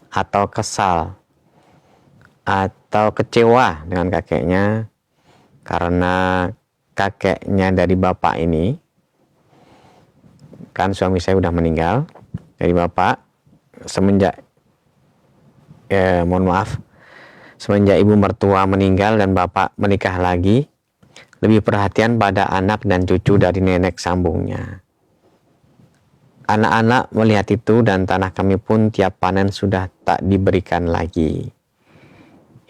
atau kesal atau kecewa dengan kakeknya karena kakeknya dari bapak ini, kan suami saya udah meninggal dari bapak, semenjak semenjak ibu mertua meninggal dan bapak menikah lagi, lebih perhatian pada anak dan cucu dari nenek sambungnya. Anak-anak melihat itu dan tanah kami pun tiap panen sudah tak diberikan lagi.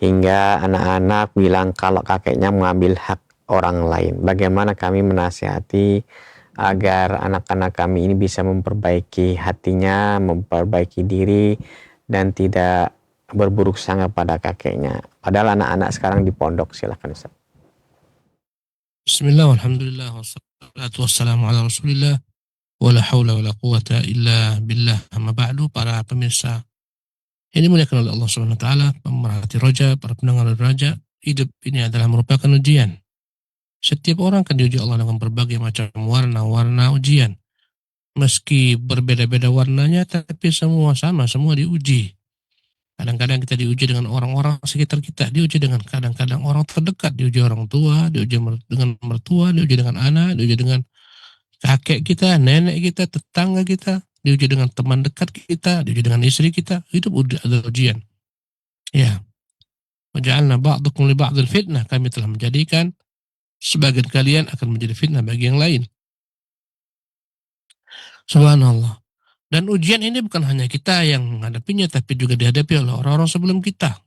Hingga anak-anak bilang kalau kakeknya mengambil hak orang lain. Bagaimana kami menasihati agar anak-anak kami ini bisa memperbaiki hatinya, memperbaiki diri, dan tidak berburuk sangka pada kakeknya. Padahal anak-anak sekarang di pondok. Silakan Ustaz. Bismillah, alhamdulillah, wassalatu wassalamu ala rasulillah, wala hawla wala quwata illa billah, amma ba'du. Para pemirsa ini dimuliakan oleh Allah Subhanahu wa taala, pemerhati roja, para pendengar roja, hidup ini adalah merupakan ujian. Setiap orang akan diuji Allah dengan berbagai macam warna-warna ujian. Meski berbeda-beda warnanya, tapi semua sama, semua diuji. Kadang-kadang kita diuji dengan orang-orang sekitar kita, diuji dengan kadang-kadang orang terdekat, diuji orang tua, diuji dengan mertua, diuji dengan anak, diuji dengan kakek kita, nenek kita, tetangga kita, diuji dengan teman dekat kita, diuji dengan istri kita. Itu adalah ujian. Ya. Waja'alna ba'dukum li ba'dil fitnah. Kami telah menjadikan sebagian kalian akan menjadi fitnah bagi yang lain. Subhanallah. Dan ujian ini bukan hanya kita yang menghadapinya, tapi juga dihadapi oleh orang-orang sebelum kita.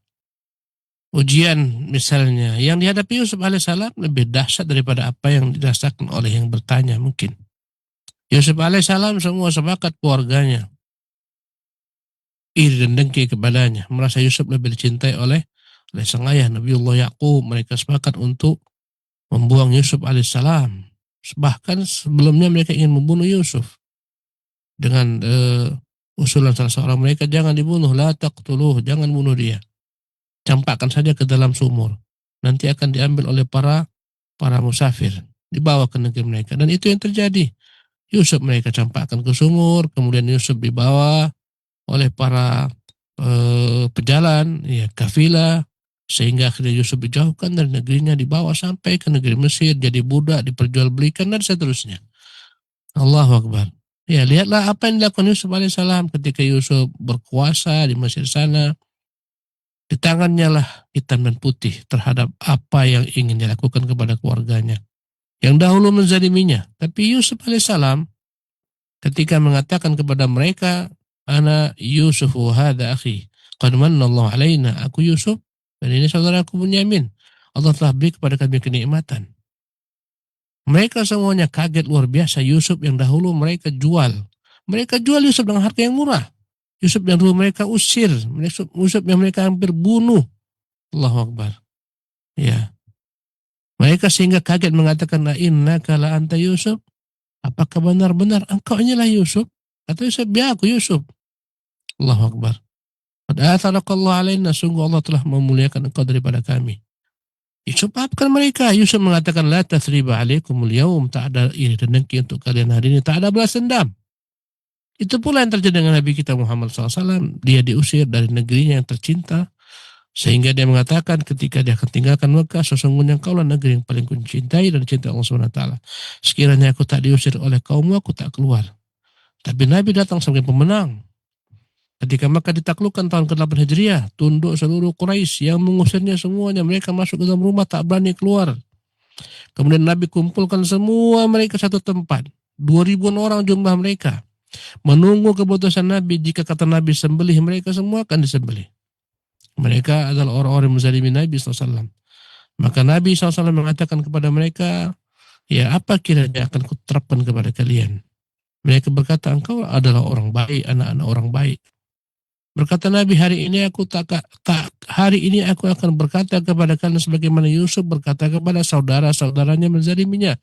ujian misalnya yang dihadapi Yusuf alaihissalam lebih dahsyat daripada apa yang dirasakan oleh yang bertanya mungkin. Yusuf alaihissalam semua sepakat keluarganya iri dan dengki kepadanya, merasa Yusuf lebih dicintai oleh sang ayah Nabiullah Yaqub. Mereka sepakat untuk membuang Yusuf alaihissalam. Bahkan sebelumnya mereka ingin membunuh Yusuf dengan usulan salah seorang mereka, jangan dibunuh, la taqtuluh, jangan bunuh dia, campakkan saja ke dalam sumur, nanti akan diambil oleh para musafir, dibawa ke negeri mereka. Dan itu yang terjadi. Yusuf mereka campakkan ke sumur, kemudian Yusuf dibawa oleh para pejalan, ya, kafilah, sehingga akhirnya Yusuf dijauhkan dari negerinya, dibawa sampai ke negeri Mesir, jadi budak, diperjualbelikan dan seterusnya. Allahu Akbar. Ya, lihatlah apa yang dilakukan Yusuf alaihissalam ketika Yusuf berkuasa di Mesir sana. Di tangannya lah hitam dan putih terhadap apa yang ingin dilakukan kepada keluarganya yang dahulu menzaliminya. Tapi Yusuf alaihissalam ketika mengatakan kepada mereka, ana Yusufu hadza akhi, qad manallahu alaina, aku Yusuf dan ini saudaraku Bunyamin, Allah telah beri kepada kami kenikmatan. Mereka semuanya kaget luar biasa. Yusuf yang dahulu mereka jual. Mereka jual Yusuf dengan harga yang murah. Yusuf yang dulu mereka usir. Yusuf yang mereka hampir bunuh. Allahu Akbar. Ya. Mereka sehingga kaget mengatakan, innaka la anta Yusuf. Apakah benar-benar engkau inilah Yusuf? Kata Yusuf, ya aku Yusuf. Allahu Akbar. Qad atharakallahu alaina, sungguh Allah telah memuliakan engkau daripada kami. Yusuf maafkan mereka. Yusuf mengatakan, la tathriba alaikumul yaum, tak ada iri dan dengki untuk kalian hari ini, tak ada balas dendam. Itu pula yang terjadi dengan Nabi kita Muhammad SAW. Dia diusir dari negerinya yang tercinta, sehingga dia mengatakan ketika dia akan tinggalkan Mekah, sesungguhnya engkaulah negeri yang paling kucintai dan cinta Allah SWT. Sekiranya aku tak diusir oleh kaummu, aku tak keluar. Tapi Nabi datang sebagai pemenang. Ketika Makkah ditaklukkan tahun ke-8 Hijriah, tunduk seluruh Quraisy, yang mengusirnya semuanya, mereka masuk ke dalam rumah tak berani keluar. Kemudian Nabi kumpulkan semua mereka satu tempat, 2.000 orang jumlah mereka, menunggu keputusan Nabi. Jika kata Nabi sembelih, mereka semua akan disembelih. Mereka adalah orang-orang yang menzalimi Nabi SAW. Maka Nabi SAW mengatakan kepada mereka, ya apa kiranya akan kuterapkan kepada kalian? Mereka berkata, engkau adalah orang baik, anak-anak orang baik. Berkata Nabi, hari ini aku akan berkata kepada kalian sebagaimana Yusuf berkata kepada saudara-saudaranya menzaliminya.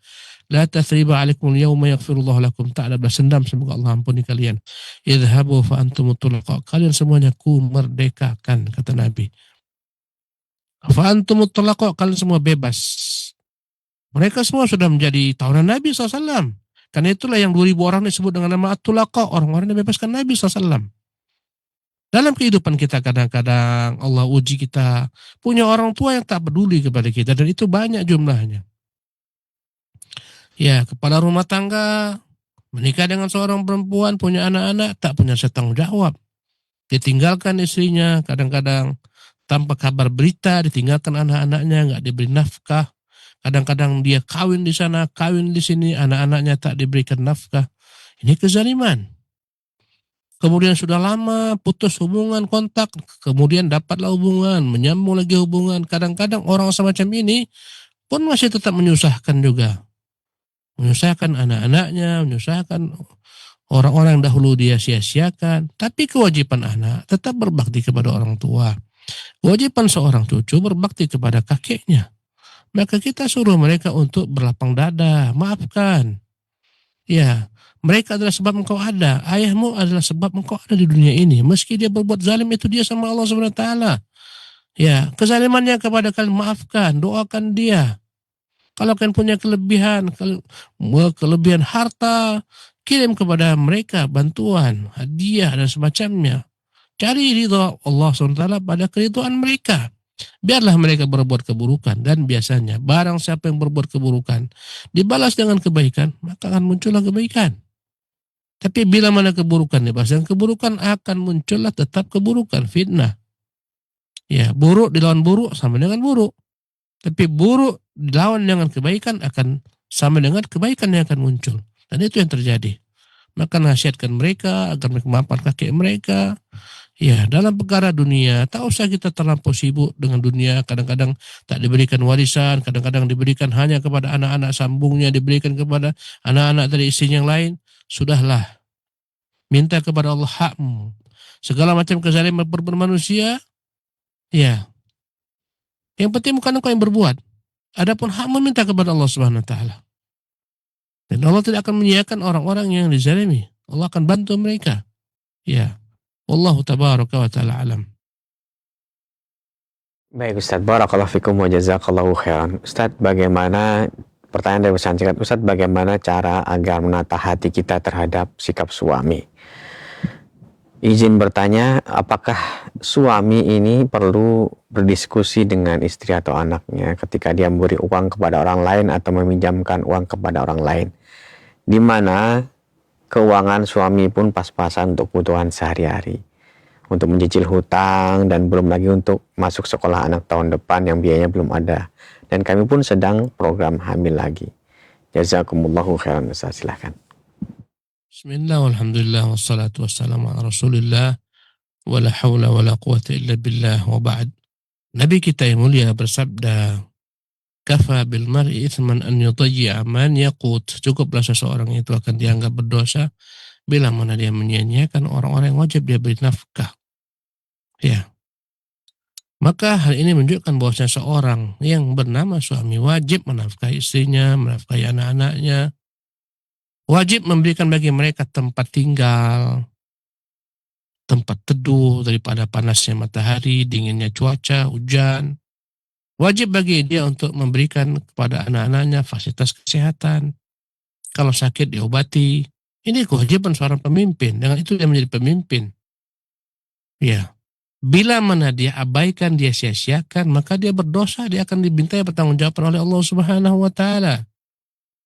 La tathriba alaikum yawma yaghfirullahu lakum, tak ada balas dendam, semoga Allah ampuni kalian. Idhabu fa antum tulaqa, kalian semuanya ku merdekakan, kata Nabi. Fa antum tulaqa, kalian semua bebas. Mereka semua sudah menjadi tawanan Nabi SAW. Karena itulah yang 2.000 orang disebut dengan nama at-tulaqa, orang-orang yang bebaskan Nabi SAW. Dalam kehidupan kita kadang-kadang Allah uji kita, punya orang tua yang tak peduli kepada kita, dan itu banyak jumlahnya. Ya, kepala rumah tangga, menikah dengan seorang perempuan, punya anak-anak, tak punya tanggung jawab. Ditinggalkan istrinya, kadang-kadang tanpa kabar berita, ditinggalkan anak-anaknya, nggak diberi nafkah. Kadang-kadang dia kawin di sana, kawin di sini, anak-anaknya tak diberikan nafkah. Ini kezaliman. Kemudian sudah lama putus hubungan kontak, kemudian dapatlah hubungan, menyambung lagi hubungan. Kadang-kadang orang semacam ini pun masih tetap menyusahkan juga. Menyusahkan anak-anaknya, menyusahkan orang-orang yang dahulu dia sia-siakan. Tapi kewajiban anak tetap berbakti kepada orang tua. Kewajiban seorang cucu berbakti kepada kakeknya. Maka kita suruh mereka untuk berlapang dada, maafkan. Ya, mereka adalah sebab engkau ada. Ayahmu adalah sebab engkau ada di dunia ini. Meski dia berbuat zalim, itu dia sama Allah SWT. Ya, kezalimannya kepada kalian maafkan, doakan dia. Kalau kalian punya kelebihan harta, kirim kepada mereka bantuan, hadiah dan semacamnya. Cari ridha Allah SWT pada keridhaan mereka. Biarlah mereka berbuat keburukan, dan biasanya barang siapa yang berbuat keburukan dibalas dengan kebaikan, maka akan muncullah kebaikan. Tapi bila mana keburukan dibalas dengan keburukan, akan muncullah tetap keburukan, fitnah. Ya, buruk dilawan buruk sama dengan buruk. Tapi buruk dilawan dengan kebaikan akan sama dengan kebaikan yang akan muncul. Dan itu yang terjadi. Maka nasihatkan mereka agar mereka memaafkan kakek mereka. Ya, dalam perkara dunia, tak usah kita terlampau sibuk dengan dunia. Kadang-kadang tak diberikan warisan, kadang-kadang diberikan hanya kepada anak-anak sambungnya, diberikan kepada anak-anak dari istri yang lain. Sudahlah, minta kepada Allah hakmu. Segala macam kezaliman perbuatan manusia, ya, yang penting bukan engkau yang berbuat. Adapun hakmu minta kepada Allah Subhanahu wa taala. Dan Allah tidak akan menyiakan orang-orang yang dizalimi. Allah akan bantu mereka. Ya. Wallahu tabaraka wa ta'ala alam. Baik Ustadz, barakallahu fikum wa jazakallahu khairan. Ustadz, bagaimana, pertanyaan dari pesan singkat, Ustadz, bagaimana cara agar menata hati kita terhadap sikap suami? Izin bertanya, apakah suami ini perlu berdiskusi dengan istri atau anaknya ketika dia memberi uang kepada orang lain atau meminjamkan uang kepada orang lain, di mana keuangan suami pun pas-pasan untuk kebutuhan sehari-hari, untuk mencicil hutang, dan belum lagi untuk masuk sekolah anak tahun depan yang biayanya belum ada. Dan kami pun sedang program hamil lagi. Jazakumullahu khairan. Ustaz, silahkan. Bismillah, walhamdulillah, wassalatu wassalamu ala rasulillah, wa la hawla wa la quwata illa billah, wa ba'd. Nabi kita yang mulia bersabda, kafa bil mar'i ithman an yudayya man yaqut. Cukuplah seseorang itu akan dianggap berdosa bila mana dia menyia-nyiakan orang-orang yang wajib dia beri nafkah. Ya. Maka hal ini menunjukkan bahwa seseorang yang bernama suami wajib menafkahi istrinya, menafkahi anak-anaknya, wajib memberikan bagi mereka tempat tinggal, tempat teduh daripada panasnya matahari, dinginnya cuaca, hujan. Wajib bagi dia untuk memberikan kepada anak-anaknya fasilitas kesehatan. Kalau sakit diobati. Ini kewajiban seorang pemimpin. Dengan itu dia menjadi pemimpin. Ya. Bila mana dia abaikan, dia sia-siakan, maka dia berdosa, dia akan dimintai pertanggungjawaban oleh Allah Subhanahu wa taala.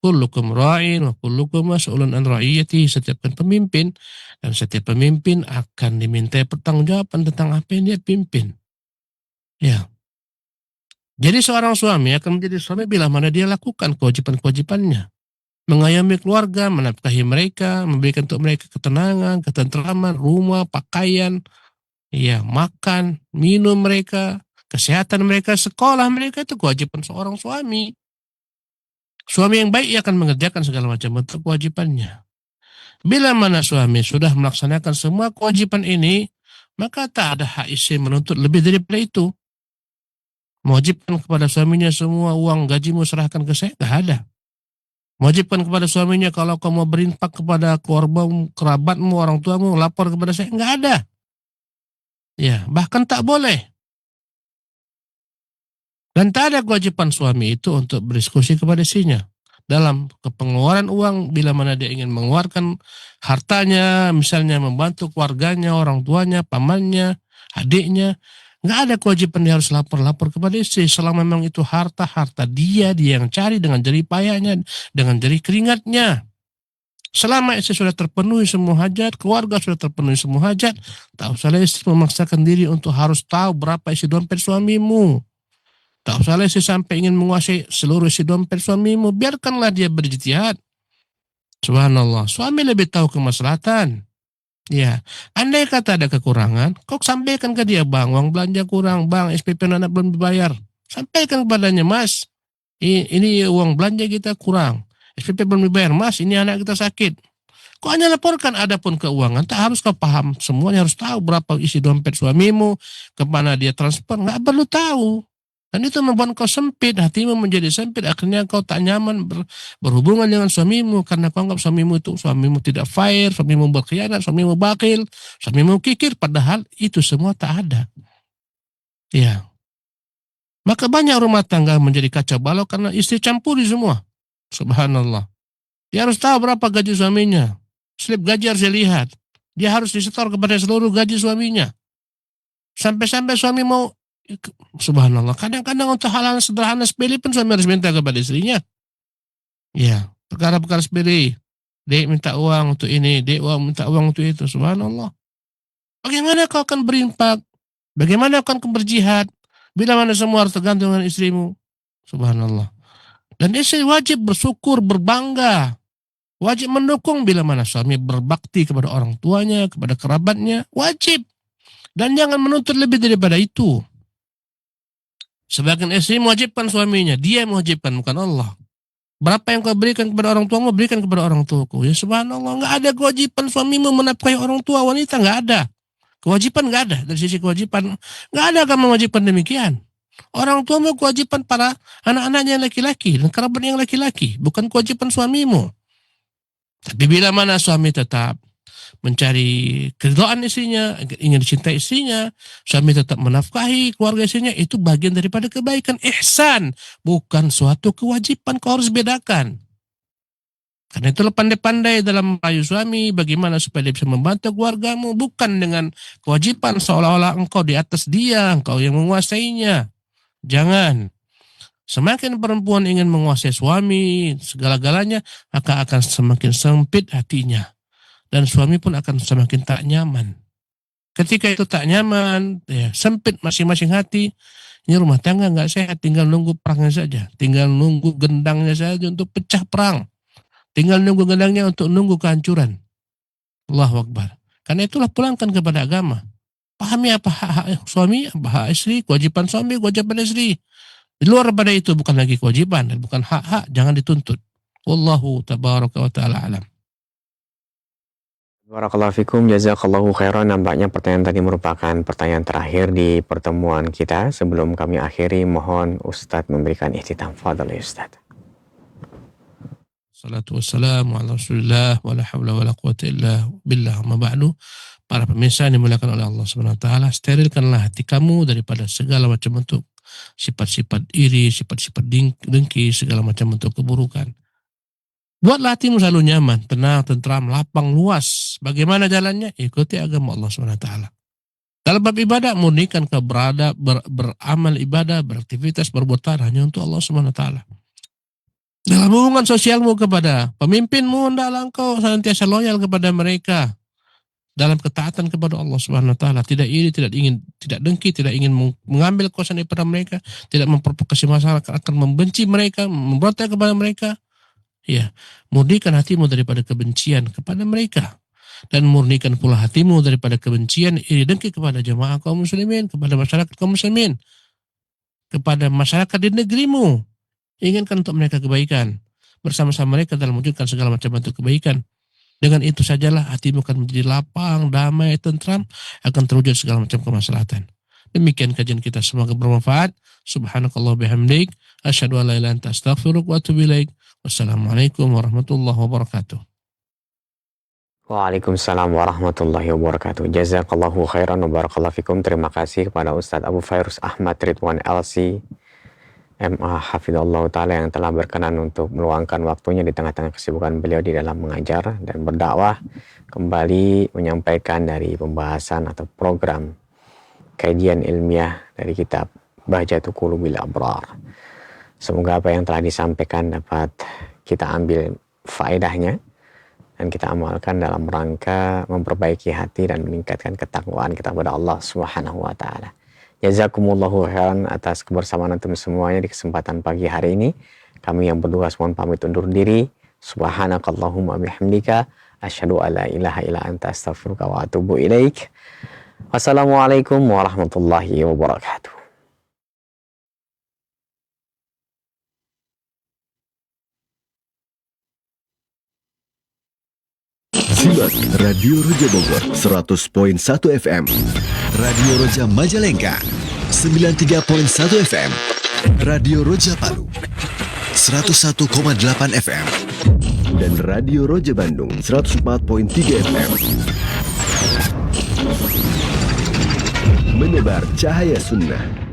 Kullukum ra'in wa kullukum mas'ulun an ra'iyatihi. Setiap pemimpin dan setiap pemimpin akan dimintai pertanggungjawaban tentang apa yang dia pimpin. Ya. Jadi seorang suami akan menjadi suami bila mana dia lakukan kewajiban-kewajibannya. Mengayomi keluarga, menafkahi mereka, memberikan untuk mereka ketenangan, ketentraman, rumah, pakaian, ya, makan, minum mereka, kesehatan mereka, sekolah mereka, itu kewajiban seorang suami. Suami yang baik ia akan mengerjakan segala macam bentuk kewajibannya. Bila mana suami sudah melaksanakan semua kewajiban ini, maka tak ada hak istri menuntut lebih daripada itu. Mewajibkan kepada suaminya semua uang gajimu serahkan ke saya, tak ada. Mewajibkan kepada suaminya kalau kamu mau berinfak kepada keluargamu, kerabatmu, orang tuamu, lapor kepada saya, enggak ada. Ya, bahkan tak boleh. Dan tak ada kewajiban suami itu untuk berdiskusi kepada istrinya. Dalam pengeluaran uang, bila mana dia ingin mengeluarkan hartanya, misalnya membantu keluarganya, orang tuanya, pamannya, adiknya, nggak ada kewajiban dia harus lapor-lapor kepada istri. Selama memang itu harta dia yang cari dengan jerih payahnya, dengan jerih keringatnya. Selama istri sudah terpenuhi semua hajat, keluarga sudah terpenuhi semua hajat, tak usahlah istri memaksakan diri untuk harus tahu berapa isi dompet suamimu. Tak usahlah istri sampai ingin menguasai seluruh isi dompet suamimu. Biarkanlah dia berijtihad. Subhanallah, suami lebih tahu kemaslahatan. Ya, andai kata ada kekurangan, kau sampaikan ke dia, bang, uang belanja kurang, bang, SPP anak belum dibayar. Sampaikan kepadanya, mas, ini uang belanja kita kurang, SPP belum dibayar, mas, ini anak kita sakit. Kau hanya laporkan. Adapun keuangan, tak harus kau paham semuanya, harus tahu berapa isi dompet suamimu, kemana dia transfer, nggak perlu tahu. Dan itu membuat kau sempit, hatimu menjadi sempit, akhirnya kau tak nyaman berhubungan dengan suamimu, karena kau anggap suamimu tidak fair, suamimu berkhianat, suamimu bakil, suamimu kikir, padahal itu semua tak ada. Ya. Maka banyak rumah tangga menjadi kacau balau karena istri campuri semua. Subhanallah. Dia harus tahu berapa gaji suaminya. Slip gaji harus dilihat. Dia harus disetor kepada seluruh gaji suaminya. Sampai-sampai suami mau, subhanallah, kadang-kadang untuk hal-hal sederhana sepele pun suami harus minta kepada istrinya. Ya, perkara-perkara sepele. Dek minta uang untuk ini, dek minta uang untuk itu. Subhanallah. Bagaimana kau akan berinfak? Bagaimana kau akan berjihad? Bila mana semua harus tergantung dengan istrimu? Subhanallah. Dan istri wajib bersyukur, berbangga. Wajib mendukung bila mana suami berbakti kepada orang tuanya, kepada kerabatnya. Wajib. Dan jangan menuntut lebih daripada itu. Sebagian istri mewajibkan suaminya, dia yang mewajibkan, bukan Allah. Berapa yang kau berikan kepada orang tuamu, berikan kepada orang tuaku. Ya subhanallah, nggak ada kewajiban suamimu menafkahi orang tua wanita, nggak ada. Kewajiban nggak ada, dari sisi kewajiban nggak ada agama mewajibkan demikian. Orang tuamu kewajiban para anak-anaknya yang laki-laki dan kerabat yang laki-laki, bukan kewajiban suamimu. Tapi bila mana suami tetap mencari keridhaan istrinya, ingin dicintai istrinya, suami tetap menafkahi keluarga istrinya, itu bagian daripada kebaikan, ihsan, bukan suatu kewajiban. Kau harus bedakan. Karena itulah pandai-pandai dalam merayu suami, bagaimana supaya dia bisa membantu keluargamu, bukan dengan kewajiban seolah-olah engkau di atas dia, engkau yang menguasainya. Jangan. Semakin perempuan ingin menguasai suami, segala-galanya, maka akan semakin sempit hatinya. Dan suami pun akan semakin tak nyaman. Ketika itu tak nyaman, ya, sempit masing-masing hati, ini rumah tangga nggak sehat, tinggal nunggu perangnya saja. Tinggal nunggu gendangnya saja untuk pecah perang. Tinggal nunggu gendangnya untuk nunggu kehancuran. Allahu Akbar. Karena itulah pulangkan kepada agama. Pahami apa hak suami, apa hak istri, kewajiban suami, kewajiban istri. Di luar daripada itu bukan lagi kewajiban, dan bukan hak-hak, jangan dituntut. Wallahu tabaraka wa ta'ala alam. Barakallahu fikum, jazakallahu khairan. Nampaknya pertanyaan tadi merupakan pertanyaan terakhir di pertemuan kita. Sebelum kami akhiri, mohon Ustadz memberikan ihtitam. Fadhal Ustadz. Salatu wassalamu ala rasulillah wa la hawla wa la quwata illa billah ma ba'du. Para pemirsa yang dimuliakan oleh Allah Subhanahu wa taala, sterilkanlah hati kamu daripada segala macam bentuk sifat-sifat iri, sifat-sifat dengki, segala macam bentuk keburukan. Buatlah hatimu selalu nyaman, tenang, tentram, lapang, luas. Bagaimana jalannya? Ikuti agama Allah SWT. Dalam bab ibadah, murnikan beramal ibadah, beraktivitas, berbuat hanya untuk Allah SWT. Dalam hubungan sosialmu kepada pemimpinmu, hendaklah engkau senantiasa loyal kepada mereka. Dalam ketaatan kepada Allah SWT. Tidak iri, tidak dengki, tidak ingin mengambil kekuasaan daripada mereka, tidak memprovokasi masyarakat, akan membenci mereka, memberontak kepada mereka. Ya, murnikan hatimu daripada kebencian kepada mereka, dan murnikan pula hatimu daripada kebencian iri dengki kepada jemaah kaum muslimin, kepada masyarakat kaum muslimin, kepada masyarakat di negerimu. Inginkan untuk mereka kebaikan, bersama-sama mereka dalam mewujudkan segala macam bentuk kebaikan. Dengan itu sajalah hatimu akan menjadi lapang, damai, tentram, akan terwujud segala macam kemaslahatan. Demikian kajian kita, semoga bermanfaat. Subhanakallah bihamdik, asyhadu an la ilaha illa anta astaghfiruka wa atubu ilaik. Wassalamualaikum warahmatullahi wabarakatuh. Waalaikumsalam warahmatullahi wabarakatuh. Jazakallahu khairan wa barakallahu fikum. Terima kasih kepada Ustadz Abu Fairuz Ahmad Ridwan LC MA Hafidhullah Ta'ala yang telah berkenan untuk meluangkan waktunya di tengah-tengah kesibukan beliau di dalam mengajar dan berdakwah, kembali menyampaikan dari pembahasan atau program kajian ilmiah dari kitab Bahjatul Qulubil Abrar. Semoga apa yang telah disampaikan dapat kita ambil faedahnya dan kita amalkan dalam rangka memperbaiki hati dan meningkatkan ketakwaan kita kepada Allah Subhanahu wa taala. Jazakumullahu khairan atas kebersamaan antum semuanya di kesempatan pagi hari ini. Kami yang bertugas mohon pamit undur diri. Subhanakallahumma bihamdika asyhadu an la ilaha illa anta astaghfiruka wa atubu ilaik. Wassalamualaikum warahmatullahi wabarakatuh. Simak Radio Roja Bogor 100.1 FM, Radio Roja Majalengka 93.1 FM, Radio Roja Palu 101,8 FM, dan Radio Roja Bandung 104.3 FM. Menebar cahaya sunnah.